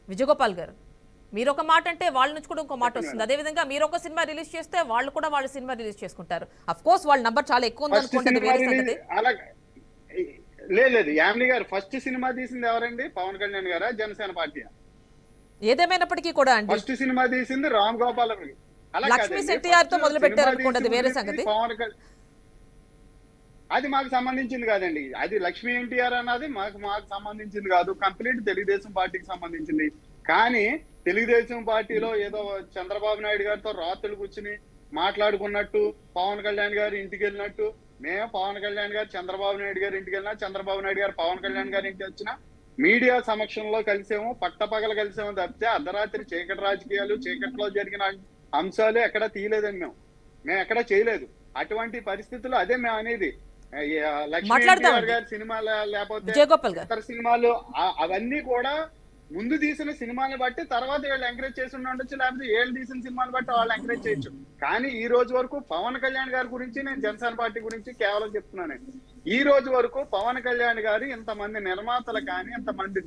విజయగోపాల్ గారు. మీరు ఒక మాట అంటే వాళ్ళ నుంచి కూడా ఇంకో మాట వస్తుంది. అదే విధంగా మీరు ఒక సినిమా రిలీజ్ చేస్తే వాళ్ళు కూడా వాళ్ళ సినిమా రిలీజ్ చేసుకుంటారు. అఫ్ కోర్స్ వాళ్ళ నంబర్ చాలా ఎక్కువ ఉంది అనుకుంటుంది. లేదు యామిని గారు ఫస్ట్ సినిమా తీసింది ఎవరండి? పవన్ కళ్యాణ్ గారా జనసేన పార్టీ? ఏదేమైనప్పటికీ కూడా అండి ఫస్ట్ సినిమా తీసింది రామ్ గోపాల్. లక్ష్మీ ఎన్టీఆర్ తో మొదలు పెట్టారు అనుకుంటుంది, వేరే సంగతి. అది మాకు సంబంధించింది కాదండి, అది లక్ష్మీ ఎన్టీఆర్ అన్నది మాకు సంబంధించింది కాదు, కంప్లీట్ తెలుగుదేశం పార్టీకి సంబంధించింది. కానీ తెలుగుదేశం పార్టీలో ఏదో చంద్రబాబు నాయుడు గారితో రాత్రులు కూర్చుని మాట్లాడుకున్నట్టు పవన్ కళ్యాణ్ గారు ఇంటికి వెళ్ళినట్టు, మేము పవన్ కళ్యాణ్ గారు చంద్రబాబు నాయుడు గారి ఇంటికి వెళ్ళినా, చంద్రబాబు నాయుడు గారు పవన్ కళ్యాణ్ గారి ఇంటికి వచ్చినా మీడియా సమక్షంలో కలిసేమో, పట్టపగల కలిసేమో తప్పితే అర్ధరాత్రి చీకటి రాజకీయాలు, చీకట్లో జరిగిన అంశాలు ఎక్కడా తీయలేదండి. మేము ఎక్కడా చేయలేదు అటువంటి పరిస్థితుల్లో. అదే మేము అనేది లక్ష్మీ గారి సినిమాలు లేకపోతే ఇతర సినిమాలు అవన్నీ కూడా ముందు తీసిన సినిమాని బట్టి తర్వాత వీళ్ళు ఎంకరేజ్ చేసి ఉండొచ్చు, లేకపోతే వీళ్ళు తీసిన సినిమాని బట్టి వాళ్ళు ఎంకరేజ్ చేయొచ్చు. కానీ ఈ రోజు వరకు పవన్ కళ్యాణ్ గారి గురించి నేను జనసేన పార్టీ గురించి కేవలం చెప్తున్నానండి. ఈ రోజు వరకు పవన్ కళ్యాణ్ గారు ఇంతమంది నిర్మాతలు కానీ, ఇంతమంది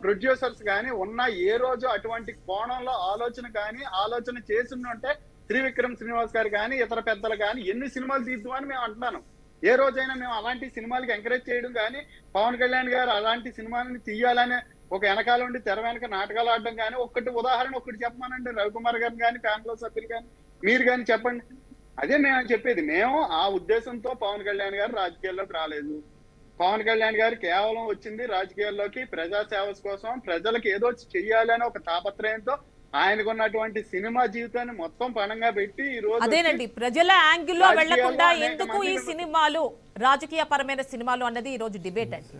ప్రొడ్యూసర్స్ కానీ ఉన్న ఏ రోజు అటువంటి కోణంలో ఆలోచన చేసి ఉంటే త్రివిక్రమ్ శ్రీనివాస్ గారు కానీ ఇతర పెద్దలు కానీ ఎన్ని సినిమాలు తీద్దామని మేము అంటున్నాను. ఏ రోజైనా మేము అలాంటి సినిమాలకి ఎంకరేజ్ చేయడం కానీ, పవన్ కళ్యాణ్ గారు అలాంటి సినిమాని తీయాలనే ఒక వెనకాల ఉండి తెర వెనక నాటకాలు ఆడడం కానీ, ఉదాహరణ చెప్పమానండి. రవికుమార్ గారిని కానీ, ఫ్యామిలీ సభ్యులు కానీ, మీరు కానీ చెప్పండి. అదే మేము చెప్పేది. మేము ఆ ఉద్దేశంతో పవన్ కళ్యాణ్ గారు రాజకీయాల్లోకి రాలేదు. పవన్ కళ్యాణ్ గారు కేవలం వచ్చింది రాజకీయాల్లోకి ప్రజాసేవ కోసం, ప్రజలకు ఏదో చెయ్యాలని ఒక తాపత్రయంతో ఆయనకున్నటువంటి సినిమా జీవితాన్ని మొత్తం పణంగా పెట్టి ఈ రోజు అదేనండి ప్రజల యాంగిల్లో వెళ్లకుండా ఎందుకు ఈ సినిమాలు రాజకీయ పరమైన సినిమాలు అన్నది ఈ రోజు డిబేట్ అండి.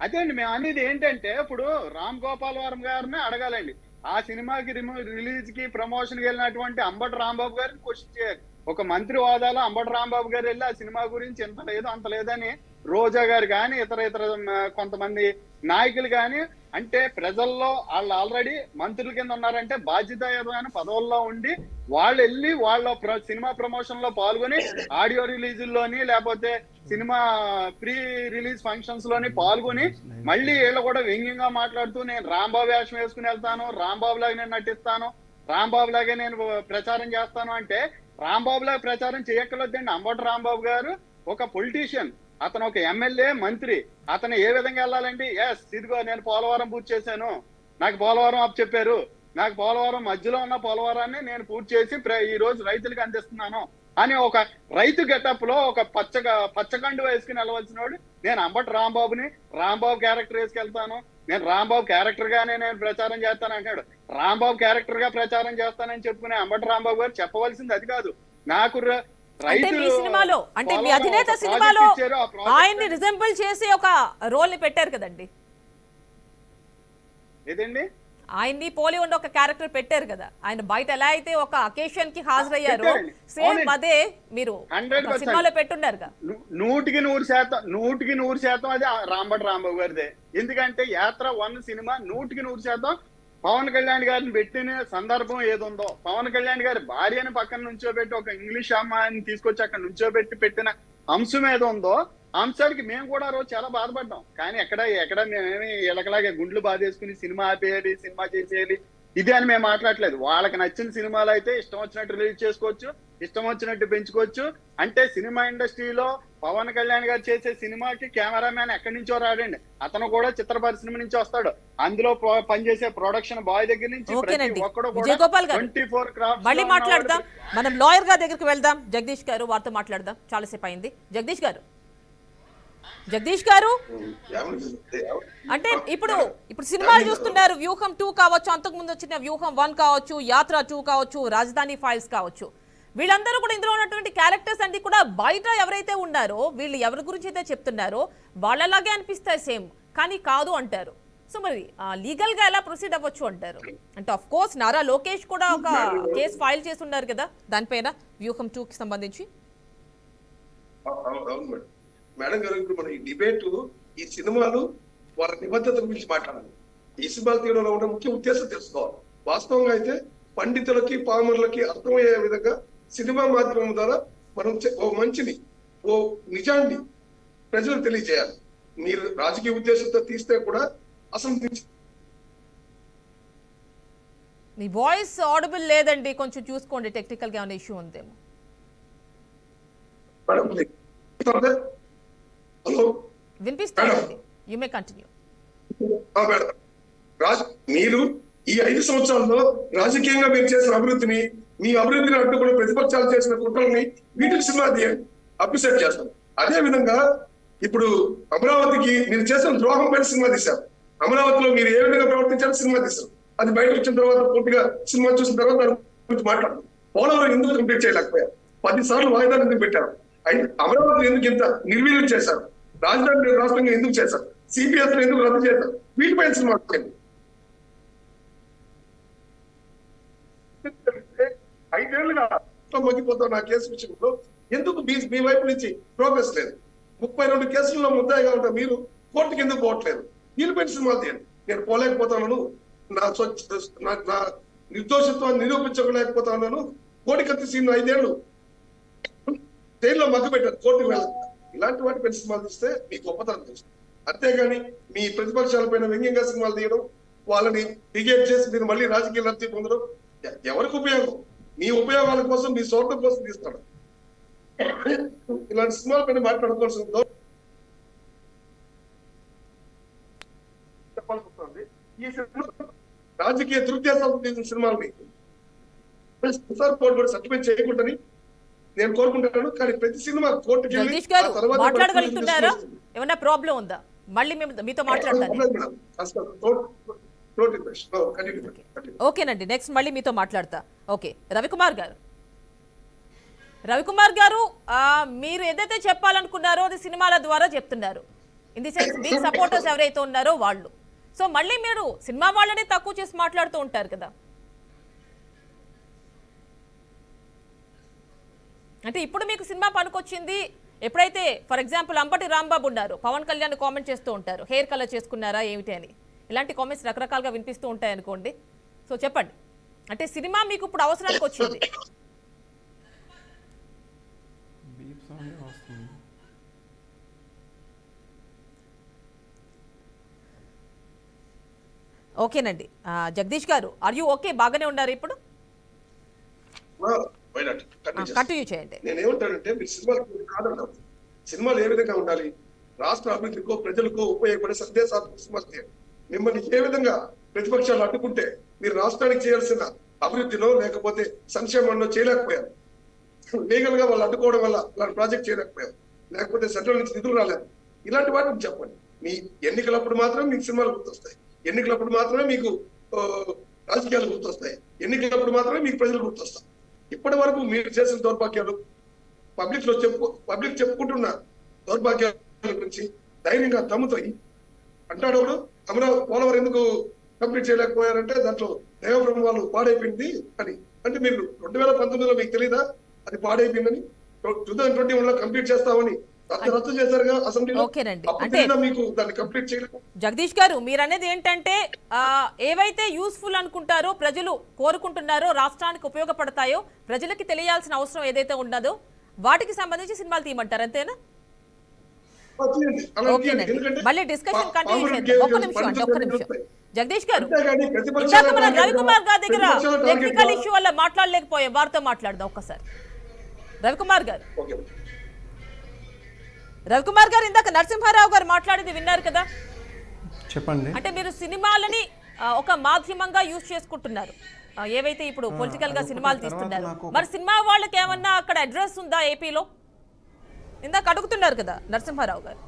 అదే అండి మేము అనేది ఏంటంటే ఇప్పుడు రామ్ గోపాల్ వర్మ గారిని అడగాలండి, ఆ సినిమాకి రిలీజ్ కి ప్రమోషన్ కి వెళ్ళినటువంటి అంబటి రాంబాబు గారిని క్వశ్చన్ చేయాలి. ఒక మంత్రి హోదాలో అంబటి రాంబాబు గారు వెళ్ళి ఆ సినిమా గురించి ఎంత లేదు అంత లేదని రోజా గారు కానీ ఇతర కొంతమంది నాయకులు కానీ, అంటే ప్రజల్లో వాళ్ళు ఆల్రెడీ మంత్రుల కింద ఉన్నారంటే బాధ్యతాయుతమైన పదవుల్లో ఉండి వాళ్ళు వెళ్ళి వాళ్ళ సినిమా ప్రమోషన్ లో పాల్గొని ఆడియో రిలీజుల్లోని లేకపోతే సినిమా ప్రీ రిలీజ్ ఫంక్షన్స్ లోని పాల్గొని మళ్ళీ వీళ్ళు కూడా వ్యంగ్యంగా మాట్లాడుతూ నేను రాంబాబు వేషం వేసుకుని వెళ్తాను, రాంబాబు లాగా నేను నటిస్తాను, రాంబాబు లాగే నేను ప్రచారం చేస్తాను అంటే రాంబాబు లాగా ప్రచారం చేయక్కర్లేదండి. అంబటి రాంబాబు గారు ఒక పొలిటీషియన్, అతను ఒక ఎమ్మెల్యే మంత్రి. అతను ఏ విధంగా వెళ్ళాలండి? ఎస్, ఇదిగో నేను పోలవరం పూర్తి చేశాను, నాకు పోలవరం అప్పు చెప్పారు, నాకు పోలవరం మధ్యలో ఉన్న పోలవరాన్ని నేను పూర్తి చేసి ఈ రోజు రైతులకు అందిస్తున్నాను అని ఒక రైతు గెటప్ లో ఒక పచ్చకండు వేసుకుని వెళ్ళవలసిన వాడు నేను అంబటి రాంబాబుని రాంబాబు క్యారెక్టర్ వేసుకెళ్తాను, నేను రాంబాబు క్యారెక్టర్ గానే నేను ప్రచారం చేస్తాను అంటాడు. రాంబాబు క్యారెక్టర్ గా ప్రచారం చేస్తానని చెప్పుకునే అంబటి రాంబాబు గారు చెప్పవలసింది అది కాదు. నాకు అంటే మీ సినిమాలో, అంటే మీ అధినేత సినిమాలో ఆయన్ని రిజెంబుల్ చేసి ఒక రోల్ ని పెట్టారు కదండి. ఏదండి? ఆయన్ని పోలి ఉండి ఒక క్యారెక్టర్ పెట్టారు కదా. ఆయన బయట ఎలా అయితే ఒక అకేషన్ కి హాజరయ్యారో సేమ్ అదే మీరు సినిమాలో పెట్టున్నారుగా. 100% అది రాంబటి రాంబాబు గారిదే. ఎందుకంటే యాత్ర 1 సినిమా 100% పవన్ కళ్యాణ్ గారిని పెట్టిన సందర్భం ఏదుందో, పవన్ కళ్యాణ్ గారి భార్యని పక్కన నుంచోబెట్టి ఒక ఇంగ్లీష్ అమ్మాయిని తీసుకొచ్చి అక్కడ నుంచోబెట్టి పెట్టిన అంశం ఏదో ఉందో అంశానికి మేము కూడా రోజు చాలా బాధపడ్డాం. కానీ ఎక్కడ మేమేమి ఇళ్ళకలాగే గుండ్లు బాధేసుకుని సినిమా ఆపేయాలి, సినిమా చేసేయాలి ఇది అని మేము మాట్లాడలేదు. వాళ్ళకి నచ్చిన సినిమాలు అయితే ఇష్టం వచ్చినట్టు రిలీజ్ చేసుకోవచ్చు, ఇష్టం వచ్చినట్టు పెంచుకోవచ్చు. అంటే సినిమా ఇండస్ట్రీలో పవన్ కళ్యాణ్ గారు చేసే సినిమాకి కెమెరామ్యాన్ ఎక్కడి నుంచో రాడండి, అతను కూడా చిత్ర పరిశ్రమ నుంచి వస్తాడు. అందులో పనిచేసే ప్రొడక్షన్ బాయ్ దగ్గర నుంచి విజయగోపాల్ గారు మళ్ళీ మాట్లాడదాం. మనం లాయర్ గారి దగ్గరికి వెళ్దాం. జగదీష్ గారు వారితో మాట్లాడదాం, చాలాసేపు అయింది. జగదీష్ గారు అంటే ఇప్పుడు సినిమాలు చూస్తున్నారు. వ్యూహం 2 కావచ్చు, అంతకుముందు వచ్చిన వ్యూహం 1 కావచ్చు, యాత్ర 2 కావచ్చు, రాజధాని ఫైల్స్ కావచ్చు, వీళ్ళందరూ కూడా ఇందులో ఉన్నటువంటి క్యారెక్టర్స్ అన్ని కూడా బయట ఎవరైతే ఉన్నారో వీళ్ళు ఎవరి గురించి అయితే చెప్తున్నారో వాళ్ళలాగే అనిపిస్తాయి సేమ్, కానీ కాదు అంటారు. సో మరి లీగల్ గా ఎలా ప్రొసీడ్ అవ్వచ్చు అంటారు? అంటే ఆఫ్ కోర్స్ నారా లోకేష్ కూడా ఒక కేసు ఫైల్ చేసి ఉన్నారు కదా దానిపైన, వ్యూహం 2 కి సంబంధించి. మేడం గారు, ఇప్పుడు మన ఈ డిబేట్ ఈ సినిమాలు వాళ్ళ నిబద్ధత గురించి మాట్లాడాలి. ఈ సినిమాలు తీయడంలో ఉన్న ముఖ్య ఉద్దేశం తెలుసుకోవాలి. వాస్తవంగా అయితే పండితులకి పామరులకి అర్థమయ్యే విధంగా సినిమా మాధ్యమం ద్వారా మనం ఓ మంచిని, ఓ నిజాన్ని ప్రజలకు తెలియజేయాలి. మీరు రాజకీయ ఉద్దేశంతో తీస్తే కూడా అసలు మీ వాయిస్ ఆడిబుల్ లేదండి, కొంచెం చూసుకోండి, టెక్నికల్ గా ఇష్యూ ఉందేమో. హలో, వినిపిస్తుంది, యు మే కంటిన్యూ. మీరు ఈ 5 సంవత్సరాల్లో రాజకీయంగా మీరు చేసిన అభివృద్ధిని, మీ అభివృద్ధిని అడ్డుకున్న ప్రతిపక్షాలు చేసిన కుట్రల్ని వీటికి సినిమా తీయండి, అప్రిషియేట్ చేస్తాను. అదే విధంగా ఇప్పుడు అమరావతికి మీరు చేసిన ద్రోహం పైన సినిమా తీశారు. అమరావతిలో మీరు ఏ విధంగా ప్రవర్తించారో సినిమా తీశారు. అది బయట వచ్చిన తర్వాత పూర్తిగా సినిమా చూసిన తర్వాత దాని గురించి మాట్లాడదు. పోలవరం ఎందుకు కంప్లీట్ చేయలేకపోయారు? 10 సార్లు వాయిదాలు ఎందుకు పెట్టారు? అమరావతి ఎందుకు ఇంత నిర్వీర్యం చేశారు? రాజధాని రాష్ట్రంగా ఎందుకు చేశారు? సిపిఎస్ ఎందుకు రద్దు చేశారు? వీటిపైన సినిమా వచ్చింది. 5 ఏళ్లుగా మగ్గిపోతాం నా కేసు విషయంలో. ఎందుకు మీ వైపు నుంచి ప్రోగ్రెస్ లేదు? 32 కేసుల్లో ముద్దాయిగా ఉంటా మీరు కోర్టుకి ఎందుకు పోవట్లేదు? వీళ్ళపైన సినిమాలు తీయండి. నేను పోలేకపోతాను, నా నిర్దోషత్వాన్ని నిరూపించలేకపోతాను, కోడికత్తి సీన్ 5 ఏళ్ళు జైల్లో మగ్గు పెట్టారు, కోర్టుకు వెళ్ళదు. ఇలాంటి వాటి పైన సినిమాలు తీస్తే మీ గొప్పతనం తెలుస్తుంది. అంతేగాని మీ ప్రతిపక్షాల పైన వ్యంగ్యంగా సినిమాలు తీయడం, వాళ్ళని డిగేట్ చేసి మీరు మళ్ళీ రాజకీయ లబ్ధి పొందడం ఎవరికి ఉపయోగం? మీ ఉపయోగాల కోసం, మీ స్వార్థం కోసం తీస్తాడు. ఇలాంటి సినిమాల పైన మాట్లాడుకోవాల్సిన చెప్పాల్సి వస్తుంది. ఈ సినిమా రాజకీయ దురుద్దేశాలతో తీసిన సినిమాలని సెన్సార్ బోర్డు కూడా సర్టిఫికేట్ చేయకూడదని నేను కోరుకుంటాను. కానీ ప్రతి సినిమా కోర్టుకి జగదీష్ గారు మాట్లాడగలుగుతున్నారా? ఏమన్నా ప్రాబ్లం ఉందా? మళ్ళీ మీతో మాట్లాడతాను. ఓకేనండి, నెక్స్ట్ మళ్ళీ మీతో మాట్లాడతా. ఓకే, రవికుమార్ గారు మీరు ఏదైతే చెప్పాలనుకున్నారో అది సినిమాల ద్వారా చెప్తున్నారు. In the sense me supporters ఎవరైతే ఉన్నారో వాళ్ళు. సో మళ్ళీ మీరు సినిమా వాళ్ళని తక్కువ చేసి మాట్లాడుతూ ఉంటారు కదా. అంటే ఇప్పుడు మీకు సినిమా పనికొచ్చింది ఎప్పుడైతే ఫర్ ఎగ్జాంపుల్ అంబటి రాంబాబు ఉన్నారు, పవన్ కళ్యాణ్ కామెంట్ చేస్తూ ఉంటారు హెయిర్ కలర్ చేసుకున్నారా ఏమిటి అని, ఇలాంటి కామెంట్స్ రకరకాలుగా వినిపిస్తూ ఉంటాయి అనుకోండి. సో చెప్పండి, అంటే సినిమా మీకు ఇప్పుడు అవసరానికి వచ్చింది. ఓకేనండి. జగదీష్ గారు ఆర్ యూ ఓకే? బాగానే ఉన్నారు ఇప్పుడు? కంటిన్యూ చేయండి. నేను ఏమంటానంటే మీరు సినిమాలు కాదన్నారు, సినిమాలు ఏ విధంగా ఉండాలి, రాష్ట్ర అభివృద్ధికో ప్రజలకో ఉపయోగపడే సందేశాత్మక సినిమా చేయాలి. మిమ్మల్ని ఏ విధంగా ప్రతిపక్షాలు అడ్డుకుంటే మీరు రాష్ట్రానికి చేయాల్సిన అభివృద్ధిలో లేకపోతే సంక్షేమంలో చేయలేకపోయారు. లీగల్ గా వాళ్ళు అడ్డుకోవడం వల్ల వాళ్ళ ప్రాజెక్ట్ చేయలేకపోయారు, లేకపోతే సెంట్రల్ నుంచి నిధులు రాలేదు. ఇలాంటి వాటిని చెప్పండి. మీ ఎన్నికలప్పుడు మాత్రమే మీకు సినిమాలు గుర్తొస్తాయి, ఎన్నికలప్పుడు మాత్రమే మీకు రాజకీయాలు గుర్తొస్తాయి, ఎన్నికలప్పుడు మాత్రమే మీకు ప్రజలు గుర్తొస్తాయి. ఇప్పటి వరకు మీరు చేసిన దౌర్భాగ్యాలు పబ్లిక్ చెప్పుకుంటున్న దౌర్భాగ్యాల గురించి ధైర్యంగా దమ్ముతో అంటాడు ఒకడు. అమరావతి పోలవరం ఎందుకు కంప్లీట్ చేయలేకపోయారంటే దాంట్లో దేవబ్రహ్మ వాళ్ళు పాడైపోయింది అని. అంటే మీరు 2019లో మీకు తెలీదా అది పాడైపోయిందని? 2021లో కంప్లీట్ చేస్తామని రద్దు చేశారుగా అసెంబ్లీలో. అంటే మీకు దాన్ని కంప్లీట్ చేయలేదు. జగదీష్ గారు మీరు అనేది ఏంటంటే ఏవైతే యూస్ఫుల్ అనుకుంటారో, ప్రజలు కోరుకుంటున్నారో, రాష్ట్రానికి ఉపయోగపడతాయో, ప్రజలకి తెలియాల్సిన అవసరం ఏదైతే ఉన్నదో వాటికి సంబంధించి సినిమాలు తీయమంటారు, అంతేనా? మళ్ళీ డిస్కషన్ కంటిన్యూ చేద్దాం. ఒక్క నిమిషం జగదీష్ గారు, ఇందాక మనం రవికుమార్ గారి దగ్గర టెక్నికల్ ఇష్యూ వల్ల మాట్లాడలేకపోయాం, వారితో మాట్లాడదాం ఒక్కసారి. రవికుమార్ గారు ఇందాక నరసింహారావు గారు మాట్లాడింది విన్నారు కదా, చెప్పండి. అంటే మీరు సినిమాలని ఒక మాధ్యమంగా యూజ్ చేసుకుంటున్నారు, ఏవైతే ఇప్పుడు పొలిటికల్ గా సినిమాలు తీస్తున్నారు. మరి సినిమా వాళ్ళకి ఏమన్నా అక్కడ అడ్రస్ ఉందా ఏపీలో? ఇందాక అడుగుతున్నారు కదా నరసింహారావు గారు,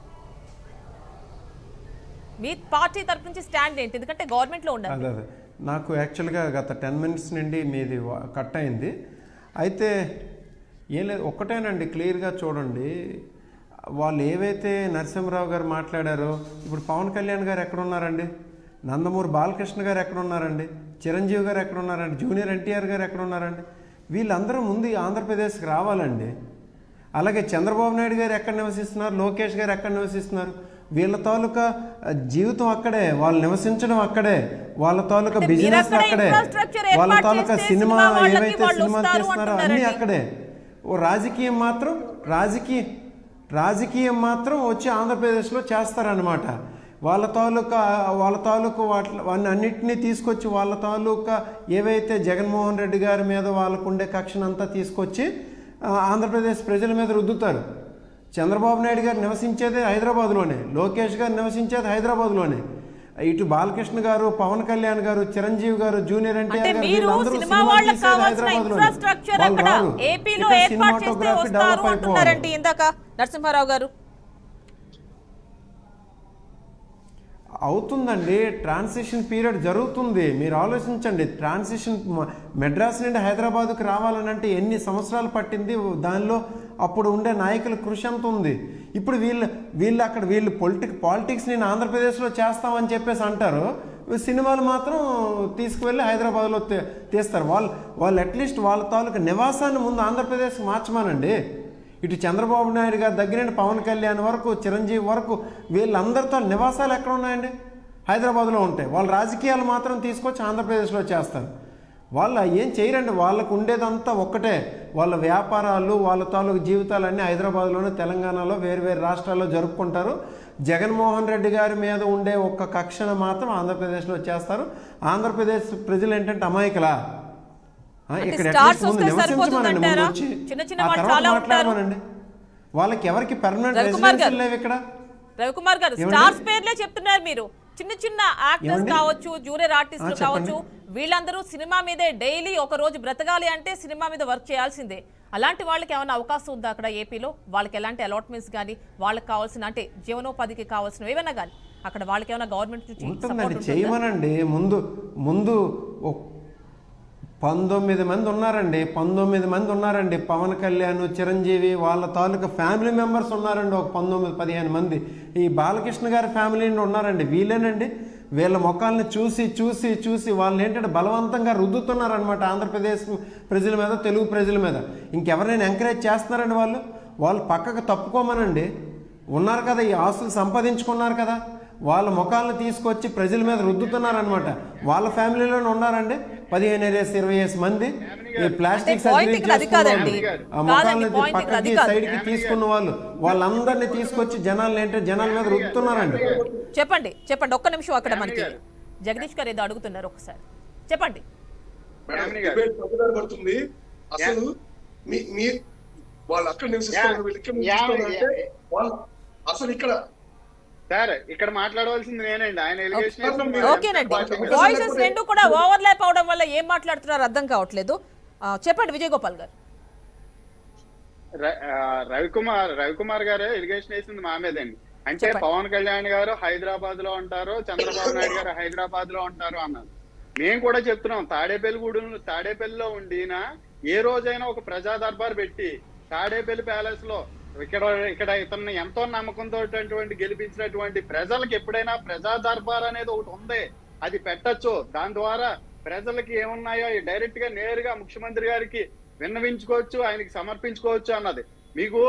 మీ పార్టీ తరపు నుంచి స్టాండ్ ఏంటి? ఎందుకంటే గవర్నమెంట్ లో ఉన్నారు. అదే నాకు యాక్చువల్గా గత 10 minutes నుండి మీది కట్ అయింది. అయితే ఏం లేదు, ఒక్కటేనండి, క్లియర్గా చూడండి. వాళ్ళు ఏవైతే నరసింహరావు గారు మాట్లాడారో, ఇప్పుడు పవన్ కళ్యాణ్ గారు ఎక్కడున్నారండి, నందమూరి బాలకృష్ణ గారు ఎక్కడున్నారండి, చిరంజీవి గారు ఎక్కడున్నారండి, జూనియర్ ఎన్టీఆర్ గారు ఎక్కడున్నారండి? వీళ్ళందరూ ముందు ఆంధ్రప్రదేశ్కి రావాలండి. అలాగే చంద్రబాబు నాయుడు గారు ఎక్కడ నివసిస్తున్నారు, లోకేష్ గారు ఎక్కడ నివసిస్తున్నారు? వీళ్ళ తాలూకా జీవితం అక్కడే, వాళ్ళు నివసించడం అక్కడే, వాళ్ళ తాలూకా బిజినెస్ అక్కడే, వాళ్ళ తాలూకా సినిమా ఏవైతే సినిమాలు చేస్తున్నారో అన్నీ అక్కడే. ఓ రాజకీయం మాత్రం వచ్చి ఆంధ్రప్రదేశ్లో చేస్తారనమాట. వాళ్ళ తాలూకు వాటిని అన్నింటినీ తీసుకొచ్చి వాళ్ళ తాలూకా ఏవైతే జగన్మోహన్ రెడ్డి గారి మీద వాళ్ళకు ఉండే కక్షనంతా తీసుకొచ్చి ఆంధ్రప్రదేశ్ ప్రజల మీద రుద్దుతారు. చంద్రబాబు నాయుడు గారు నివసించేది హైదరాబాద్లోనే, లోకేష్ గారు నివసించేది హైదరాబాద్లోనే. ఇటు బాలకృష్ణ గారు, పవన్ కళ్యాణ్ గారు, చిరంజీవి గారు, జూనియర్ ఎన్టీఆర్ గారు వీళ్ళందరూ సినిమా తీసేది హైదరాబాద్లోనే. ఇందాక నరసింహారావు గారు అవుతుందండి, ట్రాన్సిషన్ పీరియడ్ జరుగుతుంది. మీరు ఆలోచించండి, ట్రాన్సిషన్ మెడ్రాస్ నుండి హైదరాబాద్కు రావాలనంటే ఎన్ని సంవత్సరాలు పట్టింది, దానిలో అప్పుడు ఉండే నాయకుల కృషి అంత ఉంది. ఇప్పుడు వీళ్ళు పాలిటిక్స్ నేను ఆంధ్రప్రదేశ్లో చేస్తామని చెప్పేసి అంటారు, సినిమాలు మాత్రం తీసుకువెళ్ళి హైదరాబాద్లో తీస్తారు. వాళ్ళు అట్లీస్ట్ వాళ్ళ తాలూకు నివాసాన్ని ముందు ఆంధ్రప్రదేశ్కి మార్చమానండి. ఇటు చంద్రబాబు నాయుడు గారి దగ్గర నుండి పవన్ కళ్యాణ్ వరకు, చిరంజీవి వరకు వీళ్ళందరితో నివాసాలు ఎక్కడ ఉన్నాయండి? హైదరాబాద్లో ఉంటాయి. వాళ్ళ రాజకీయాలు మాత్రం తీసుకొచ్చి ఆంధ్రప్రదేశ్లో చేస్తారు. వాళ్ళు ఏం చేయరండి, వాళ్ళకు ఉండేదంతా ఒక్కటే, వాళ్ళ వ్యాపారాలు, వాళ్ళ తాలూకు జీవితాలన్నీ హైదరాబాద్లోనే, తెలంగాణలో, వేరు రాష్ట్రాల్లో జరుపుకుంటారు. జగన్మోహన్ రెడ్డి గారి మీద ఉండే ఒక్క కక్షను మాత్రం ఆంధ్రప్రదేశ్లో చేస్తారు. ఆంధ్రప్రదేశ్ ప్రజలు ఏంటంటే అమాయకులా, ఇక్కడ నివసించమనండి, ముందు వచ్చి ఆ తర్వాత మాట్లాడమనండి. వాళ్ళకి ఎవరికి పర్మనెంట్ రెసిడెన్సీలు లేవు ఇక్కడ. రవికుమార్ గారు స్టార్స్ పేర్లే చెప్తున్నారు మీరు. చిన్న యాక్టర్స్ కావచ్చు, జూనియర్ ఆర్టిస్టులు కావచ్చు, వీళ్ళందరూ సినిమా మీదే డైలీ ఒక రోజు బ్రతకాలి అంటే సినిమా మీద వర్క్ చేయాల్సిందే. అలాంటి వాళ్ళకి ఏమైనా అవకాశం ఉందా అక్కడ ఏపీలో? వాళ్ళకి ఎలాంటి అలాట్మెంట్స్ కానీ, వాళ్ళకి కావాల్సిన అంటే జీవనోపాధికి కావాల్సిన ఏమైనా కానీ అక్కడ వాళ్ళకి ఏమైనా గవర్నమెంట్ నుంచి ఉంటుందండి, చేయమనండి. ముందు 19 మంది ఉన్నారండి. పవన్ కళ్యాణ్, చిరంజీవి వాళ్ళ తాలూకా ఫ్యామిలీ మెంబర్స్ ఉన్నారండి, ఒక 19-15 మంది. ఈ బాలకృష్ణ గారి ఫ్యామిలీ ఉన్నారండి. వీళ్ళేనండి వీళ్ళ ముఖాలను చూసి చూసి చూసి వాళ్ళు ఏంటంటే బలవంతంగా రుద్దుతున్నారనమాట ఆంధ్రప్రదేశ్ ప్రజల మీద, తెలుగు ప్రజల మీద. ఇంకెవరైనా ఎంకరేజ్ చేస్తున్నారండి వాళ్ళు పక్కకు తప్పుకోమనండి. ఉన్నారు కదా, ఈ ఆస్తులు సంపాదించుకున్నారు కదా, వాళ్ళ ముఖాలను తీసుకొచ్చి ప్రజల మీద రుద్దుతున్నారనమాట. వాళ్ళ ఫ్యామిలీలోనే ఉన్నారండి 15-20 మంది ఈ ప్లాస్టిక్ సర్జరీ చేసుకున్న ముఖాలను పక్కకి సైడ్కి తీసుకున్న వాళ్ళందరినీ తీసుకొచ్చి జనాల మీద రుద్దుతున్నారండి. చెప్పండి ఒక్క నిమిషం. అక్కడ మనకి జగదీష్ గారు ఏదో అడుగుతున్నారు, ఒకసారి చెప్పండి. పడుతుంది అసలు మీ వాళ్ళు అక్కడ నివసిస్తున్నారు, వీళ్ళు ఇక్కడ నివసిస్తున్నారంటే వాళ్ళు అసలు ఇక్కడ మాట్లాడవలసింది నేనండి. ఆయన ఎలిగేషన్ ఓకేనండి, వాయిసెస్ రెండు కూడా ఓవర్లాప్ అవడం వల్ల ఏం మాట్లాడుతున్నారో అర్థం కావట్లేదు. చెప్పండి విజయ్ గోపాల్ గారు. రవికుమార్ గారు ఎలిగేషన్ వేసింది మా మీదండి. అంటే పవన్ కళ్యాణ్ గారు హైదరాబాద్ లో ఉంటారు, చంద్రబాబు నాయుడు గారు హైదరాబాద్ లో ఉంటారు అన్నారు. మేము కూడా చెప్తున్నాం, తాడేపల్లిలో ఉండిన ఏ రోజైనా ఒక ప్రజా దర్బార్ పెట్టి తాడేపల్లి ప్యాలెస్ లో ఇక్కడ ఇతన్ని ఎంతో నమ్మకంతో గెలిపించినటువంటి ప్రజలకు ఎప్పుడైనా ప్రజా దర్బార్ అనేది ఒకటి ఉంది, అది పెట్టచ్చు. దాని ద్వారా ప్రజలకి ఏమున్నాయో డైరెక్ట్ గా నేరుగా ముఖ్యమంత్రి గారికి విన్నవించుకోవచ్చు, ఆయనకి సమర్పించుకోవచ్చు అన్నది. మీకు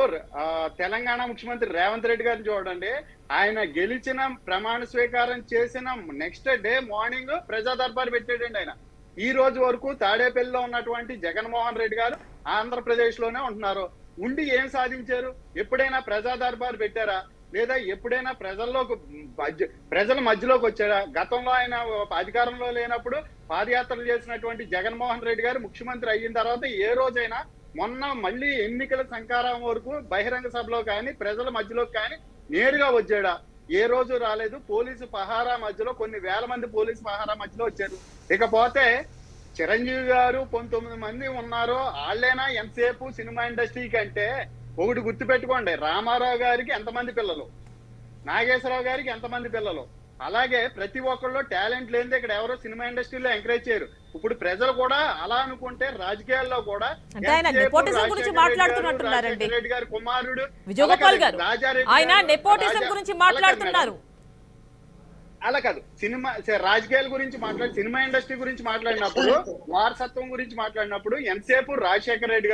తెలంగాణ ముఖ్యమంత్రి రేవంత్ రెడ్డి గారిని చూడండి, ఆయన గెలిచిన ప్రమాణ స్వీకారం చేసిన నెక్స్ట్ డే మార్నింగ్ ప్రజా దర్బార్ పెట్టాడండి. ఆయన ఈ రోజు వరకు తాడేపల్లిలో ఉన్నటువంటి జగన్మోహన్ రెడ్డి గారు ఆంధ్రప్రదేశ్ లోనే ఉంటున్నారు. ఉండి ఏం సాధించారు? ఎప్పుడైనా ప్రజా దర్బార్ పెట్టారా? లేదా ఎప్పుడైనా ప్రజల మధ్యలోకి వచ్చారా? గతంలో ఆయన అధికారంలో లేనప్పుడు పాదయాత్రలు చేసినటువంటి జగన్మోహన్ రెడ్డి గారు ముఖ్యమంత్రి అయిన తర్వాత ఏ రోజైనా మొన్న మళ్ళీ ఎన్నికల సంకారం వరకు బహిరంగ సభలో కానీ ప్రజల మధ్యలోకి కానీ నేరుగా వచ్చాడా? ఏ రోజు రాలేదు. పోలీసు పహారా మధ్యలో కొన్ని వేల మంది పోలీసు పహారా మధ్యలో వచ్చారు. ఇకపోతే చిరంజీవి గారు 19 మంది ఉన్నారు, వాళ్ళేనా ఎంతసేపు సినిమా ఇండస్ట్రీకి అంటే ఒకటి గుర్తుపెట్టుకోండి, రామారావు గారికి ఎంతమంది పిల్లలు, నాగేశ్వరరావు గారికి ఎంతమంది పిల్లలు, అలాగే ప్రతి ఒక్కళ్ళు టాలెంట్ లేనిదే ఇక్కడ ఎవరో సినిమా ఇండస్ట్రీలో ఎంకరేజ్ చేయరు. ఇప్పుడు ప్రజలు కూడా అలా అనుకుంటే రాజకీయాల్లో కూడా రెడ్డి గారి కుమారుడు ఆయన నెపోటిజం గురించి మాట్లాడుతున్నారు. అలా కాదు, రాజకీయాల గురించి సినిమా ఇండస్ట్రీ గురించి మాట్లాడినప్పుడు, వారసత్వం గురించి మాట్లాడినప్పుడు ఎంతసేపు రాజశేఖర రెడ్డి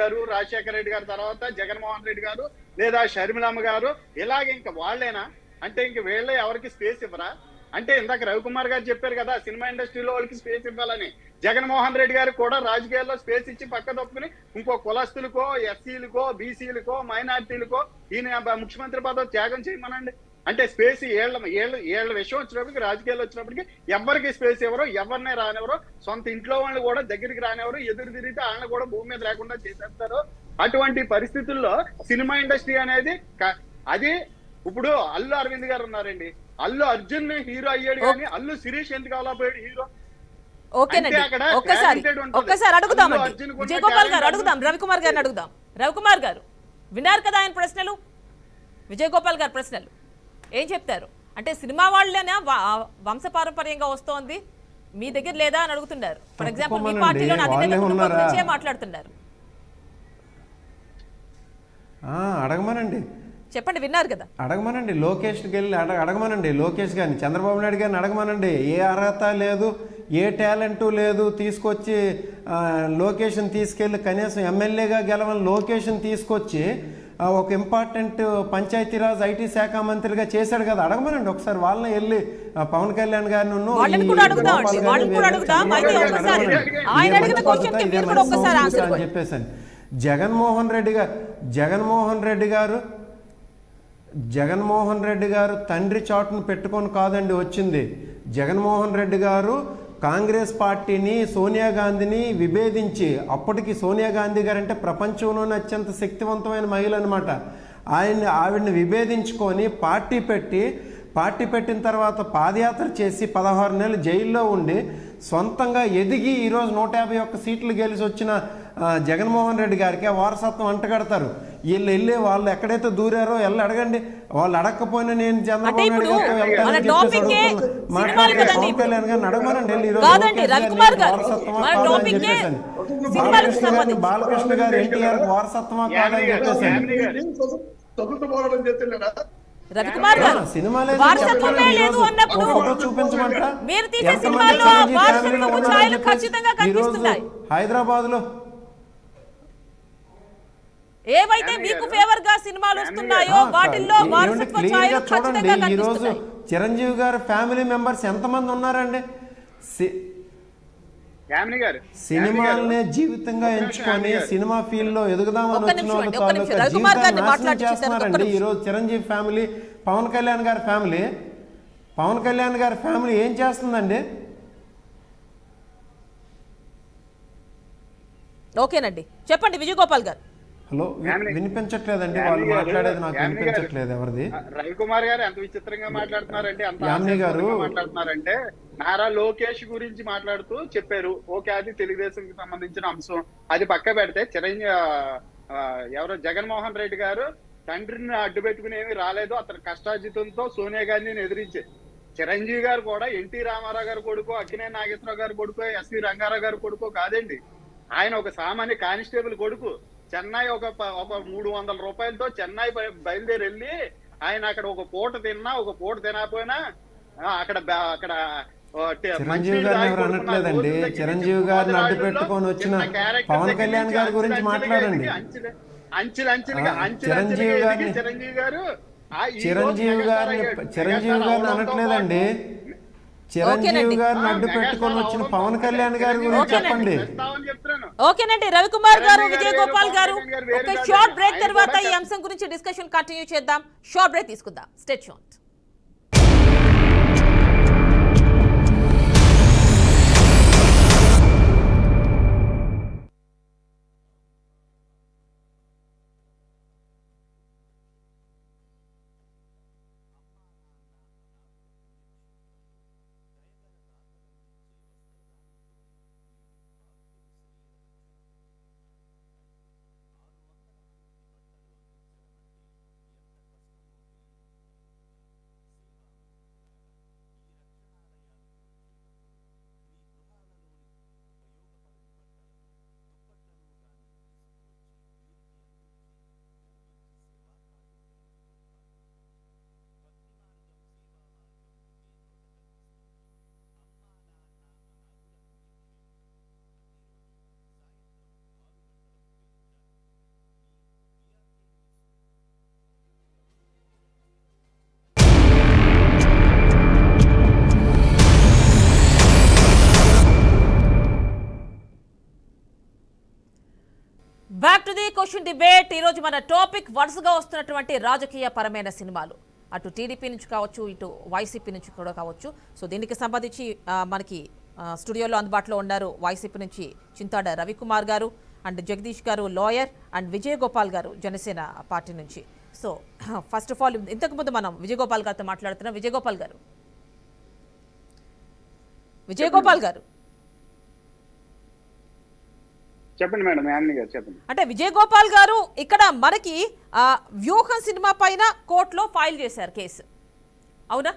గారు తర్వాత జగన్మోహన్ రెడ్డి గారు లేదా షర్మిలమ్మ గారు ఇలాగే ఇంకా వాళ్ళేనా? అంటే ఇంక వీళ్ళే ఎవరికి స్పేస్ ఇవ్వరా? అంటే ఇందాక రవికుమార్ గారు చెప్పారు కదా సినిమా ఇండస్ట్రీలో వాళ్ళకి స్పేస్ ఇవ్వాలని. జగన్మోహన్ రెడ్డి గారికి కూడా రాజకీయాల్లో స్పేస్ ఇచ్చి పక్క తప్పుకుని ఇంకో కులస్తులకో, ఎస్సీలకో, బీసీలకో, మైనార్టీలకో ఈయన ముఖ్యమంత్రి పదవి త్యాగం చేయమనండి. అంటే స్పేస్ ఏళ్ల విషయం వచ్చినప్పటికి, రాజకీయాలు వచ్చినప్పటికి ఎవరికి స్పేస్ ఎవరో, ఎవరినే రానివరో, సొంత ఇంట్లో వాళ్ళని కూడా దగ్గరికి రానివరో, ఎదురు తిరిగితే వాళ్ళని కూడా భూమి మీద లేకుండా చేసేస్తారు. అటువంటి పరిస్థితుల్లో సినిమా ఇండస్ట్రీ అనేది అది ఇప్పుడు అల్లు అరవింద్ గారు ఉన్నారండి, అల్లు అర్జున్ హీరో అయ్యాడు కానీ అల్లు శిరీష్ ఎందుకు అవ్వలేకపోయాడు హీరో? ఒక్కసారి అడుగుదామండి విజయ్ గోపాల్ గారు, అడుగుదాం రవికుమార్ గారిని అడుగుదాం. రవికుమార్ గారు విన్నారు కదా ఆయన ప్రశ్నలు, విజయ్ గోపాల్ గారి ప్రశ్నలు ఏం చెప్తారు? అంటే సినిమా వాళ్ళేనా వంశపారంపర్యంగా వస్తోంది, మీ దగ్గర లేదా అని అడుగుతున్నారు. ఫర్ ఎగ్జాంపుల్ మీ పార్టీలో గురించే మాట్లాడుతున్నారు. అడగమనండి, చెప్పండి, విన్నారు కదా, అడగమనండి. లోకేష్కి వెళ్ళి అడగమనండి, లోకేష్ గారిని, చంద్రబాబు నాయుడు గారిని అడగమనండి. ఏ అర్హత లేదు, ఏ టాలెంటు లేదు, తీసుకొచ్చి లోకేష్ని తీసుకెళ్ళి కనీసం ఎమ్మెల్యేగా గెలవని లోకేష్ని తీసుకొచ్చి ఒక ఇంపార్టెంట్ పంచాయతీరాజ్ ఐటీ శాఖ మంత్రిగా చేశాడు కదా, అడగమనండి ఒకసారి. వాళ్ళని వెళ్ళి పవన్ కళ్యాణ్ గారిని చెప్పేసాను. జగన్మోహన్ రెడ్డి గారు తండ్రి చాటును పెట్టుకొని కాదండి వచ్చింది. జగన్మోహన్ రెడ్డి గారు కాంగ్రెస్ పార్టీని, సోనియా గాంధీని విభేదించి, అప్పటికి సోనియా గాంధీ గారు అంటే ప్రపంచంలోనే అత్యంత శక్తివంతమైన మహిళ అనమాట, ఆవిడని విభేదించుకొని పార్టీ పెట్టిన తర్వాత పాదయాత్ర చేసి 16 నెలలు జైల్లో ఉండి సొంతంగా ఎదిగి ఈరోజు 151 సీట్లు గెలిచి వచ్చిన జగన్మోహన్ రెడ్డి గారికి వారసత్వం అంటగడతారు. వీళ్ళు వాళ్ళు ఎక్కడైతే దూరారో వెళ్ళి అడగండి. వాళ్ళు అడగకపోయినా నేను చంద్రబాబు నాయుడు మాట్లాడితే పవన్ కళ్యాణ్ గారిని అడగమనండి వెళ్ళి ఈరోజు వారసత్వమా బాలకృష్ణ గారు ఎన్టీఆర్ వారసత్వమా కాదని చెప్పేసాను. రవికుమార్ గారు సినిమా లేదు వారసత్వమే చెప్పండి. లేదు ఈరోజు అన్నప్పుడు ఒక ఫోటో చూపించమంటారా? మీరు తీసే ఎంతమంది సినిమాల్లో చిరంజీవి వారసత్వపు ఫ్యామిలీలో ఉన్నారని ఛాయలు చెప్పేసి ఖచ్చితంగా ఈరోజు కనిపిస్తున్నాయి. హైదరాబాద్ లో ఏవైతే మీకు ఫేవర్ గా సినిమాలు వస్తున్నాయో వాటిల్లో వారసత్వ ఛాయలు ఖచ్చితంగా చూడండి ఈ రోజు కనిపిస్తున్నాయి. చిరంజీవి గారి ఫ్యామిలీ మెంబర్స్ ఎంతమంది ఉన్నారండి? యామిని గారు సినిమాలనే జీవితంగా ఎంచుకొని సినిమా ఫీల్డ్ లో ఎదుగుదామని ఒక్క వచ్చిన నిమిషం వాళ్ళు అండి, ఒక్క తాలూకా నిమిషం. రవికుమార్ గారిని జీవితాన్ని మాట్లాడి నాశనం చూశారు, ఒక్క చేస్తున్నారండి. నిమిషం. ఈ రోజు చిరంజీవి ఫ్యామిలీ, పవన్ కళ్యాణ్ గారి ఫ్యామిలీ ఏం చేస్తుందండి? ఓకేనండి, చెప్పండి విజయ్ గోపాల్ గారు. హలో, వినిపించట్లేదండి, వాళ్ళు మాట్లాడేది నాకు వినిపించట్లేదు. ఎవరిది? రవికుమార్ గారు ఎంత విచిత్రంగా మాట్లాడుతున్నారంటే, అంత యామిని గారు మాట్లాడుతున్నారంటే నారా లోకేష్ గురించి మాట్లాడుతూ చెప్పారు. ఓకే, అది తెలుగుదేశం కి సంబంధించిన అంశం, అది పక్క పెడితే ఎవరో జగన్మోహన్ రెడ్డి గారు తండ్రిని అడ్డు పెట్టుకుని ఏమీ రాలేదు, అతని కష్టార్జితంతో సోనియా గాంధీని ఎదిరించే. చిరంజీవి గారు కూడా ఎన్టీ రామారావు గారు కొడుకో, అక్కినేని నాగేశ్వరరావు గారు కొడుకో, ఎస్వి రంగారావు గారు కొడుకో కాదండి. ఆయన ఒక సామాన్య కానిస్టేబుల్ కొడుకు. చెన్నై ఒక 300 రూపాయలతో చెన్నై బయలుదేరి వెళ్ళి ఆయన అక్కడ ఒక పూట తిన్నా, ఒక పూట తినకపోయినా అక్కడ చిరంజీవి గారిని ఎవరు అనట్లేదండి. చిరంజీవి గారిని అడ్డు పెట్టుకొని వచ్చిన పవన్ కళ్యాణ్ గారి గురించి మాట్లాడండి. చిరంజీవి గారిని అనట్లేదండి. చిరంజీవి గారిని అడ్డు పెట్టుకొని వచ్చిన పవన్ కళ్యాణ్ గారి గురించి చెప్పండి. ఓకేనండి రవికుమార్ గారు, విజయ్ గోపాల్ గారు, ఒక షార్ట్ బ్రేక్ తర్వాత ఈ అంశం గురించి డిస్కషన్ కంటిన్యూ చేద్దాం. షార్ట్ బ్రేక్ తీసుకుందాం. Stay tuned. Back to the question debate. ఈరోజు మన టాపిక్ వరుసగా వస్తున్నటువంటి రాజకీయ పరమైన సినిమాలు. అటు టీడీపీ నుంచి కావచ్చు, ఇటు వైసీపీ నుంచి కూడా కావచ్చు. సో దీనికి సంబంధించి మనకి స్టూడియోలో అందుబాటులో ఉన్నారు వైసీపీ నుంచి చింతాడ రవికుమార్ గారు, అండ్ జగదీష్ గారు లాయర్, అండ్ విజయ్ గోపాల్ గారు జనసేన పార్టీ నుంచి. సో ఫస్ట్ ఆఫ్ ఆల్ ఇంతకుముందు మనం విజయ్ గోపాల్ గారితో మాట్లాడుతున్నాం. విజయ్ గోపాల్ గారు చెప్పండి మేడం. యామిని గారు చెప్పండి. అంటే విజయ్ గోపాల్ గారు ఇక్కడ మనకి వ్యూహం సినిమా పైన కోర్టులో ఫైల్ చేశారు కేసు, అవునా?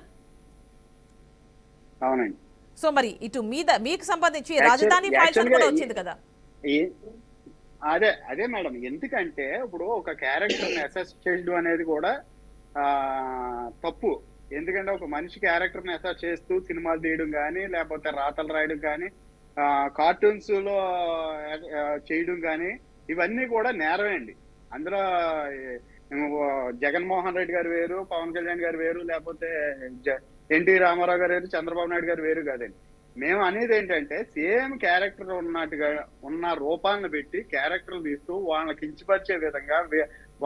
అవునండి. సో మరి ఇటు మీకు సంబంధించి రాజధాని ఫైల్స్ కూడా వచ్చింది కదా. అదే మేడం, ఎందుకంటే ఇప్పుడు ఒక క్యారెక్టర్ ని అసెస్ చేయడం అనేది కూడా తప్పు. ఎందుకంటే ఒక మనిషి క్యారెక్టర్ ని అసెస్ చేస్తూ సినిమాలు తీయడం కానీ, లేకపోతే రాతలు రాయడం కానీ, కార్టూన్స్ లో చేయడం కానీ, ఇవన్నీ కూడా నేరమే అండి. అందులో జగన్మోహన్ రెడ్డి గారు వేరు, పవన్ కళ్యాణ్ గారు వేరు, లేకపోతే ఎన్టీ రామారావు గారు వేరు, చంద్రబాబు నాయుడు గారు వేరు కాదండి. మేము అనేది ఏంటంటే సేమ్ క్యారెక్టర్ ఉన్నట్టుగా ఉన్న రూపాలను పెట్టి క్యారెక్టర్లు తీస్తూ వాళ్ళని కించపరిచే విధంగా,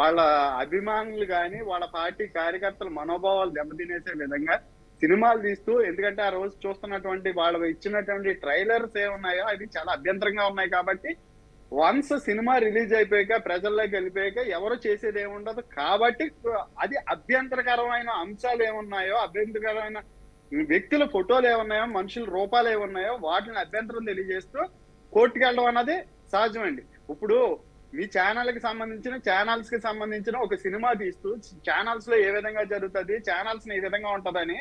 వాళ్ళ అభిమానులు కానీ వాళ్ళ పార్టీ కార్యకర్తల మనోభావాలు దెబ్బతినేసే విధంగా సినిమాలు తీస్తూ, ఎందుకంటే ఆ రోజు చూస్తున్నటువంటి వాళ్ళు ఇచ్చినటువంటి ట్రైలర్స్ ఏమున్నాయో అవి చాలా అభ్యంతరంగా ఉన్నాయి. కాబట్టి వన్స్ సినిమా రిలీజ్ అయిపోయాక ప్రజల్లోకి వెళ్ళిపోయాక ఎవరు చేసేది ఏముండదు. కాబట్టి అది అభ్యంతరకరమైన అంశాలు ఏమున్నాయో, అభ్యంతరకరమైన వ్యక్తుల ఫోటోలు ఏమున్నాయో, మనుషుల రూపాలు ఏమున్నాయో వాటిని అభ్యంతరం తెలియజేస్తూ కోర్టుకు వెళ్ళడం అన్నది సహజమండి. ఇప్పుడు మీ ఛానల్కి సంబంధించిన ఒక సినిమా తీస్తూ ఛానల్స్ లో ఏ విధంగా జరుగుతుంది, ఛానల్స్ ఏ విధంగా ఉంటదని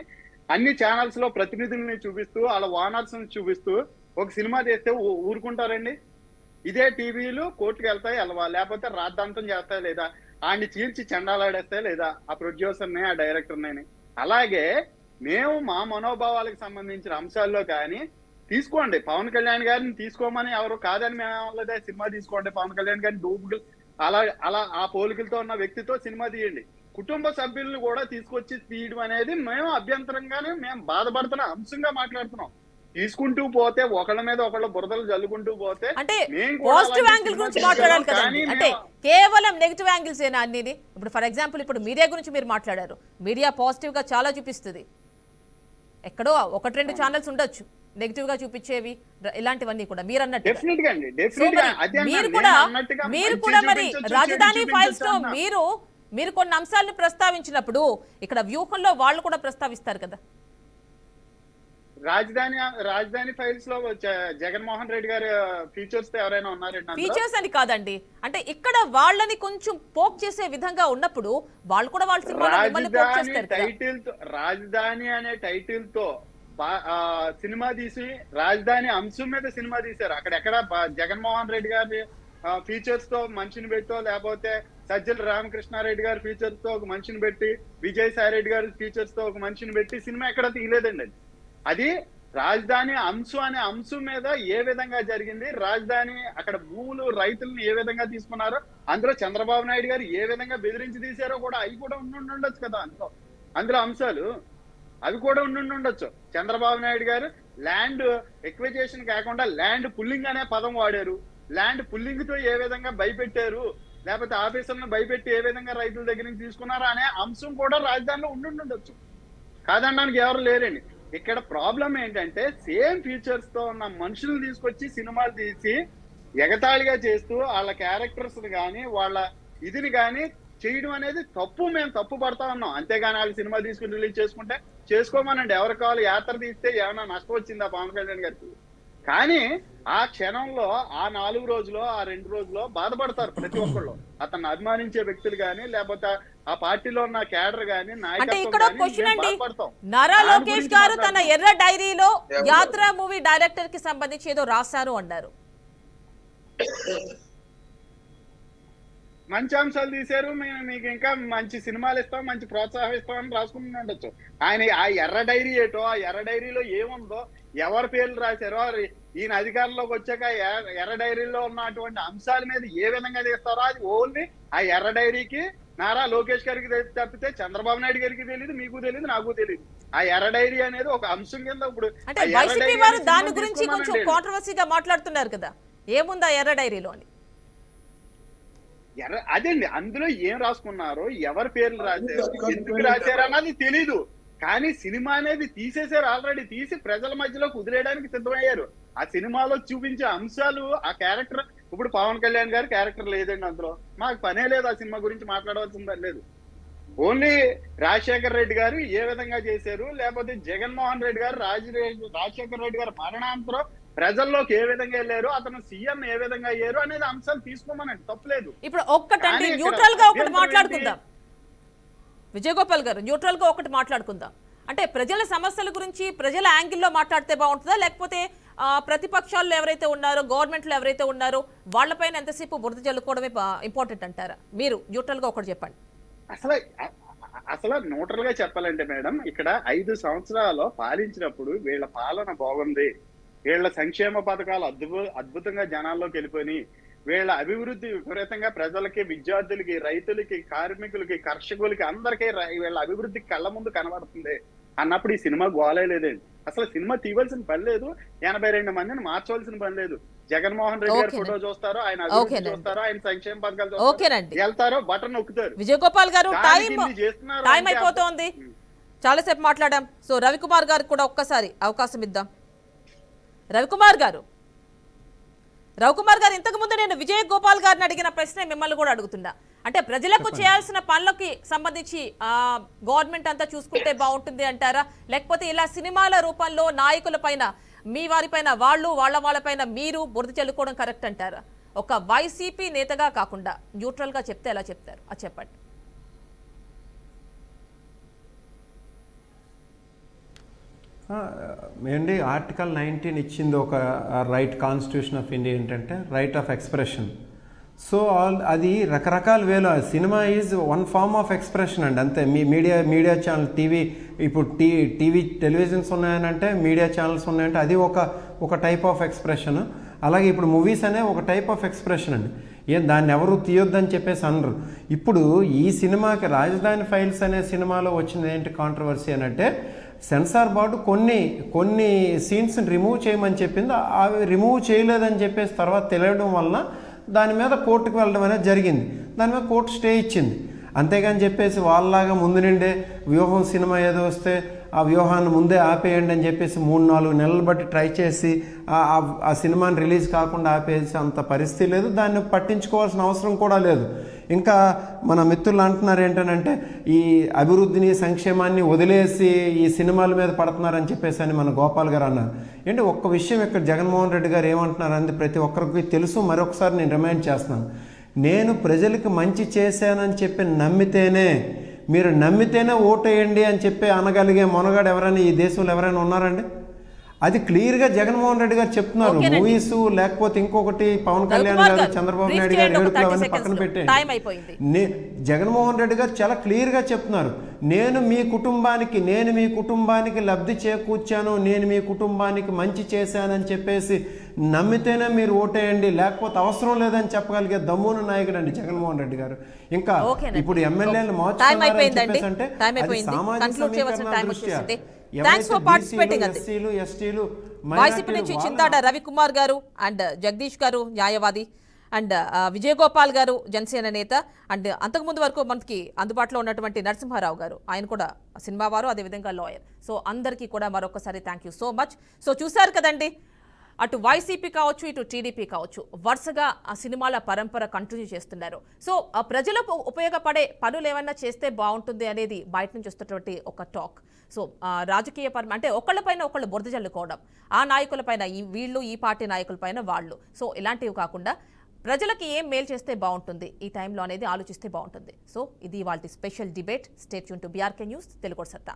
అన్ని ఛానల్స్ లో ప్రతినిధుల్ని చూపిస్తూ, వాళ్ళ ఓనర్స్ ని చూపిస్తూ ఒక సినిమా తీస్తే ఊరుకుంటారండి? ఇదే టీవీలు కోర్టుకు వెళ్తాయి వెళ్ళవా, లేకపోతే రాద్ధాంతం చేస్తాయి లేదా? ఆయన్ని చీల్చి చెండాలాడేస్తే లేదా ఆ ప్రొడ్యూసర్ని ఆ డైరెక్టర్ని. అలాగే మేము మా మనోభావాలకు సంబంధించిన అంశాల్లో కానీ తీసుకోండి, పవన్ కళ్యాణ్ గారిని తీసుకోమని ఎవరు కాదని మేము సినిమా తీసుకోండి, పవన్ కళ్యాణ్ గారిని డూపులు అలా అలా ఆ పోలికలతో ఉన్న వ్యక్తితో సినిమా తీయండి. కుటుంబ సభ్యులను కూడా తీసుకొచ్చి తీయడం అనేది మేము అభ్యంతరంగానే మేము బాధపడుతున్న అంశంగా మాట్లాడుతున్నాం. తీసుకుంటూ పోతే ఒకళ్ళ మీద ఒకళ్ళ బురదలు జల్లుకుంటూ పోతే అంటే మేము కూడా పాజిటివ్ అలాంటి యాంగిల్ సినిమా గురించి తీయగలం. మాట్లాడాలి కానీ కదండి. మేము అంటే కేవలం నెగిటివ్ యాంగిల్స్ ఏనా అన్ని? ఇప్పుడు ఫర్ ఎగ్జాంపుల్ ఇప్పుడు మీడియా గురించి మీరు మాట్లాడారు. మీడియా పాజిటివ్ గా చాలా చూపిస్తుంది. ఎక్కడో 1-2 ఛానల్స్ ఉండొచ్చు నెగిటివ్ గా చూపించేవి, ఇలాంటివన్నీ కూడా మీరు అన్నట్టు. డెఫినెట్ గా అండి, డెఫినెట్ గా అదే అన్నాను. మీరు కూడా మరి మంచి రాజధాని చూపించొచ్చు, ఫైల్స్ లో అన్నా. మీరు కొన్ని అంశాలను ప్రస్తావించినప్పుడు ఇక్కడ వ్యూహంలో వాళ్ళు కూడా ప్రస్తావిస్తారు కదా. రాజధాని ఫైల్స్ లో జగన్మోహన్ రెడ్డి గారి ఫీచర్స్ తో ఎవరైనా ఉన్నారండి అందులో? ఫీచర్స్ అని కాదండి, అంటే ఇక్కడ వాళ్ళని కొంచెం పోక్ చేసే విధంగా ఉన్నప్పుడు వాళ్ళు కూడా వాళ్ళ సినిమాలో మిమ్మల్ని పోక్ చేస్తారు కదా. టైటిల్ తో రాజధాని అనే టైటిల్ తో సినిమా తీసి రాజధాని అంశం మీద సినిమా తీశారు. అక్కడెక్కడ జగన్మోహన్ రెడ్డి గారి ఫీచర్స్ తో మనిషిని పెట్టో, లేకపోతే సజ్జల రామకృష్ణారెడ్డి గారి ఫీచర్స్ తో ఒక మనిషిని పెట్టి, విజయసాయి రెడ్డి గారి ఫీచర్స్ తో ఒక మనిషిని పెట్టి సినిమా ఎక్కడ తీయలేదండి. అది రాజధాని అంశం అనే అంశం మీద ఏ విధంగా జరిగింది, రాజధాని అక్కడ భూములు రైతులను ఏ విధంగా తీసుకున్నారో, అందులో చంద్రబాబు నాయుడు గారు ఏ విధంగా బెదిరించి తీశారో కూడా అవి కూడా ఉండొచ్చు కదా. అందులో అంశాలు అవి కూడా ఉండొచ్చు. చంద్రబాబు నాయుడు గారు ల్యాండ్ ఎక్విజేషన్ కాకుండా ల్యాండ్ పుల్లింగ్ అనే పదం వాడారు. ల్యాండ్ పుల్లింగ్ తో ఏ విధంగా భయపెట్టారు, లేకపోతే ఆఫీసర్లను భయపెట్టి ఏ విధంగా రైతుల దగ్గర నుంచి తీసుకున్నారా అనే అంశం కూడా రాజధానిలో ఉండొచ్చు. కాదనడానికి ఎవరు లేరండి. ఇక్కడ ప్రాబ్లం ఏంటంటే సేమ్ ఫీచర్స్ తో ఉన్న మనుషులను తీసుకొచ్చి సినిమాలు తీసి ఎగతాళిగా చేస్తూ వాళ్ళ క్యారెక్టర్స్ కానీ వాళ్ళ ఇదిని కానీ చేయడం అనేది తప్పు. మేము తప్పు పడతా ఉన్నాం. అంతేగాని వాళ్ళు సినిమా తీసుకుని రిలీజ్ చేసుకుంటే చేసుకోమనండి. ఎవరు కావాలి, యాత్ర తీస్తే ఏమైనా నష్టం వచ్చిందా పవన్ కళ్యాణ్ గారికి? కానీ ఆ క్షణంలో ఆ 4 రోజులు ఆ 2 రోజులు బాధపడతారు ప్రతి ఒక్కళ్ళు. అతన్ని అభిమానించే వ్యక్తులు కానీ, లేకపోతే ఆ పార్టీలో ఉన్న క్యాడర్ కానీ, అంటే ఇక్కడ క్వశ్చన్ అండి, బాధపడతాం. నారా లోకేష్ గారు తన ఎర్ర డైరీలో యాత్ర మూవీ డైరెక్టర్ కి సంబంధించి ఏదో రాశారు అన్నారు. మంచి అంశాలు తీశారు, మీకు ఇంకా మంచి సినిమాలు ఇస్తాం, మంచి ప్రోత్సాహం ఇస్తామని రాసుకుంటూ ఉండొచ్చు. ఆయన ఆ ఎర్ర డైరీ ఏటో, ఆ ఎర్ర డైరీలో ఏముందో, ఎవరి పేర్లు రాశారో, ఈయన అధికారంలోకి వచ్చాక ఎర్ర డైరీలో ఉన్నటువంటి అంశాల మీద ఏ విధంగా తీస్తారో అది ఓన్లీ ఆ ఎర్ర డైరీకి నారా లోకేష్ గారికి తప్పితే చంద్రబాబు నాయుడు గారికి తెలియదు, మీకు తెలియదు, నాకు తెలియదు. ఆ ఎర్ర డైరీ అనేది ఒక అంశం కింద ఇప్పుడు అంటే వైసీపీ వారు దాని గురించి కొంచెం కాంట్రవర్సీగా మాట్లాడుతున్నారు కదా, ఏముందా ఎర్ర డైరీలో అని. అదేండి, అందులో ఏం రాసుకున్నారో, ఎవరి పేర్లు రాశారు, ఎందుకు రాశారు అన్నది తెలీదు. కానీ సినిమా అనేది తీసేశారు, ఆల్రెడీ తీసి ప్రజల మధ్యలోకి వదిలేయడానికి సిద్ధమయ్యారు. ఆ సినిమాలో చూపించే అంశాలు, ఆ క్యారెక్టర్, ఇప్పుడు పవన్ కళ్యాణ్ గారి క్యారెక్టర్ లేదండి అందులో, మాకు పనే లేదు, ఆ సినిమా గురించి మాట్లాడవలసిందే లేదు. ఓన్లీ రాజశేఖర్ రెడ్డి గారు ఏ విధంగా చేశారు, లేకపోతే జగన్మోహన్ రెడ్డి గారు రాజశేఖర్ రెడ్డి గారు మరణాంతరం ప్రజల్లోకి ఏ విధంగా వెళ్ళారు, అతను సీఎం ఏ విధంగా అయ్యారు అనేది అంశాలు తీసుకోమనండి, తప్పలేదు. ఇప్పుడు ఒక్కటండి న్యూట్రల్ గా ఒకటి మాట్లాడుకుందాం విజయ్ గోపాల్ గారు, న్యూట్రల్ గా ఒకటి మాట్లాడుకుందాం. అంటే ప్రజల సమస్యల గురించి ప్రజల యాంగిల్లో మాట్లాడితే బాగుంటుందా, లేకపోతే ప్రతిపక్షాల్లో ఎవరైతే ఉన్నారో, గవర్నమెంట్ లో ఎవరైతే ఉన్నారో వాళ్ళపైన ఎంతసేపు బురద జల్లుకోవడమే ఇంపార్టెంట్ అంటారా? మీరు న్యూట్రల్ గా ఒకటి చెప్పండి. అసలు న్యూట్రల్ గా చెప్పాలంటే మేడం, ఇక్కడ 5 సంవత్సరాలు పాలించినప్పుడు వీళ్ళ పాలన బాగుంది, వీళ్ళ సంక్షేమ పథకాలు అద్భుతంగా జనాల్లోకి వెళ్ళిపోయి, వీళ్ళ అభివృద్ధి విపరీతంగా ప్రజలకి, విద్యార్థులకి, రైతులకి, కార్మికులకి, కర్షకులకి అందరికీ వీళ్ళ అభివృద్ధికి కళ్ళ ముందు కనబడుతుంది అన్నప్పుడు ఈ సినిమా గోలే లేదండి. అసలు సినిమా తీయవలసిన పని లేదు, 82 మందిని మార్చవలసిన పని లేదు. జగన్మోహన్ రెడ్డి గారి ఫోటో చూస్తారో, ఆయన అభివృద్ధి చూస్తారో, ఆయన సంక్షేమ పథకాలు చూస్తారో, వెళ్తారో, బటన్ నొక్కుతారు. విజయ్ గోపాల్ గారు, టైం అయిపోతోంది, చాలాసేపు మాట్లాడాం. సో రవికుమార్ గారికి కూడా ఒక్కసారి అవకాశం ఇద్దాం. రవికుమార్ గారు, ఇంతకు ముందు నేను విజయ్ గోపాల్ గారిని అడిగిన ప్రశ్న మిమ్మల్ని కూడా అడుగుతున్నా. అంటే ప్రజలకు చేయాల్సిన పనులకి సంబంధించి గవర్నమెంట్ అంతా చూసుకుంటే బాగుంటుంది అంటారా, లేకపోతే ఇలా సినిమాల రూపంలో నాయకుల పైన, మీ వారిపైన వాళ్ళపైన మీరు బురద చల్లుకోవడం కరెక్ట్ అంటారా? ఒక వైసీపీ నేతగా కాకుండా న్యూట్రల్ గా చెప్తే ఎలా చెప్తారు, అది చెప్పండి. ఏంటి ఆర్టికల్ 19 ఇచ్చింది ఒక రైట్, కాన్స్టిట్యూషన్ ఆఫ్ ఇండియా ఏంటంటే రైట్ ఆఫ్ ఎక్స్ప్రెషన్. సో అది రకరకాల వేలో cinema is one form of expression అండి, అంతే. మీ మీడియా ఛానల్ టీవీ, ఇప్పుడు టీవీ టెలివిజన్స్ ఉన్నాయనంటే, మీడియా ఛానల్స్ ఉన్నాయంటే అది ఒక టైప్ ఆఫ్ ఎక్స్ప్రెషన్. అలాగే ఇప్పుడు మూవీస్ అనే ఒక టైప్ ఆఫ్ ఎక్స్ప్రెషన్ అండి. దాన్ని ఎవరు తీయొద్దని చెప్పేసి అనరు. ఇప్పుడు ఈ సినిమాకి రాజధాని ఫైల్స్ అనే సినిమాలో వచ్చింది ఏంటి కాంట్రవర్సీ అని అంటే, సెన్సార్ బోర్డు కొన్ని సీన్స్ని రిమూవ్ చేయమని చెప్పింది, అవి రిమూవ్ చేయలేదని చెప్పేసి తర్వాత తెలియడం వలన దాని మీద కోర్టుకు వెళ్ళడం అనేది జరిగింది. దాని మీద కోర్టు స్టే ఇచ్చింది. అంతేగాని చెప్పేసి వాళ్ళలాగా ముందు నుండే వ్యూహం సినిమా ఏదో వస్తే ఆ వ్యూహాన్ని ముందే ఆపేయండి అని చెప్పేసి 3-4 నెలలు బట్టి ట్రై చేసి ఆ సినిమాని రిలీజ్ కాకుండా ఆపేసి అంత పరిస్థితి లేదు. దాన్ని పట్టించుకోవాల్సిన అవసరం కూడా లేదు. ఇంకా మన మిత్రులు అంటున్నారు ఏంటంటే, ఈ అభివృద్ధిని సంక్షేమాన్ని వదిలేసి ఈ సినిమాల మీద పడుతున్నారని చెప్పేసి అని మన గోపాల్ గారు అన్నారు. ఏంటి ఒక్క విషయం ఇక్కడ జగన్మోహన్ రెడ్డి గారు ఏమంటున్నారు అనేది ప్రతి ఒక్కరికి తెలుసు. మరొకసారి నేను రిమైండ్ చేస్తున్నాను. నేను ప్రజలకు మంచి చేశానని చెప్పి మీరు నమ్మితేనే ఓటేయండి అని చెప్పి అనగలిగే మొనగాడు ఎవరైనా ఈ దేశంలో ఎవరైనా ఉన్నారండి? అది క్లియర్గా జగన్మోహన్ రెడ్డి గారు చెప్తున్నారు. మూవీస్ లేకపోతే ఇంకొకటి పవన్ కళ్యాణ్ గారు, చంద్రబాబు నాయుడు గారు వేడుకలు అవన్నీ పక్కన పెట్టేయండి. జగన్మోహన్ రెడ్డి గారు చాలా క్లియర్గా చెప్తున్నారు, నేను మీ కుటుంబానికి లబ్ధి చేకూర్చాను, నేను మీ కుటుంబానికి మంచి చేశానని చెప్పేసి నమ్మితేనే మీరు ఓటేయండి, లేకపోతే అవసరం లేదని చెప్పగలిగే దమ్మున నాయకుడు అండి జగన్మోహన్ రెడ్డి గారు. ఇంకా ఇప్పుడు ఎమ్మెల్యేలు మార్చుకున్నారని చెప్పేసి అంటే సామాజిక సమీకరణ దృష్ట్యా వైసీపీ నుంచి చింతాడ రవికుమార్ గారు అండ్ జగదీష్ గారు న్యాయవాది, అండ్ విజయగోపాల్ గారు జనసేన నేత, అండ్ అంతకుముందు వరకు మనకి అందుబాటులో ఉన్నటువంటి నరసింహారావు గారు, ఆయన కూడా సినిమా వారు, అదేవిధంగా లాయర్. సో అందరికీ కూడా మరొకసారి thank you so much. So చూసారు కదండి, అటు వైసీపీ కావచ్చు, ఇటు టీడీపీ కావచ్చు, వరుసగా ఆ సినిమాల పరంపర కంటిన్యూ చేస్తున్నారు. సో ఆ ప్రజలకు ఉపయోగపడే పనులు ఏమన్నా చేస్తే బాగుంటుంది అనేది బయట నుంచి వస్తున్నటువంటి ఒక టాక్. సో రాజకీయ అంటే ఒకళ్ళపైన ఒకళ్ళు బురద జల్లుకోవడం, ఆ నాయకులపైన వీళ్ళు, ఈ పార్టీ నాయకులపైన వాళ్ళు, సో ఇలాంటివి కాకుండా ప్రజలకి ఏం మేలు చేస్తే బాగుంటుంది ఈ టైంలో అనేది ఆలోచిస్తే బాగుంటుంది. సో ఇది వాళ్ళ special debate. Stay tune to BRK news Telugu సత్తా.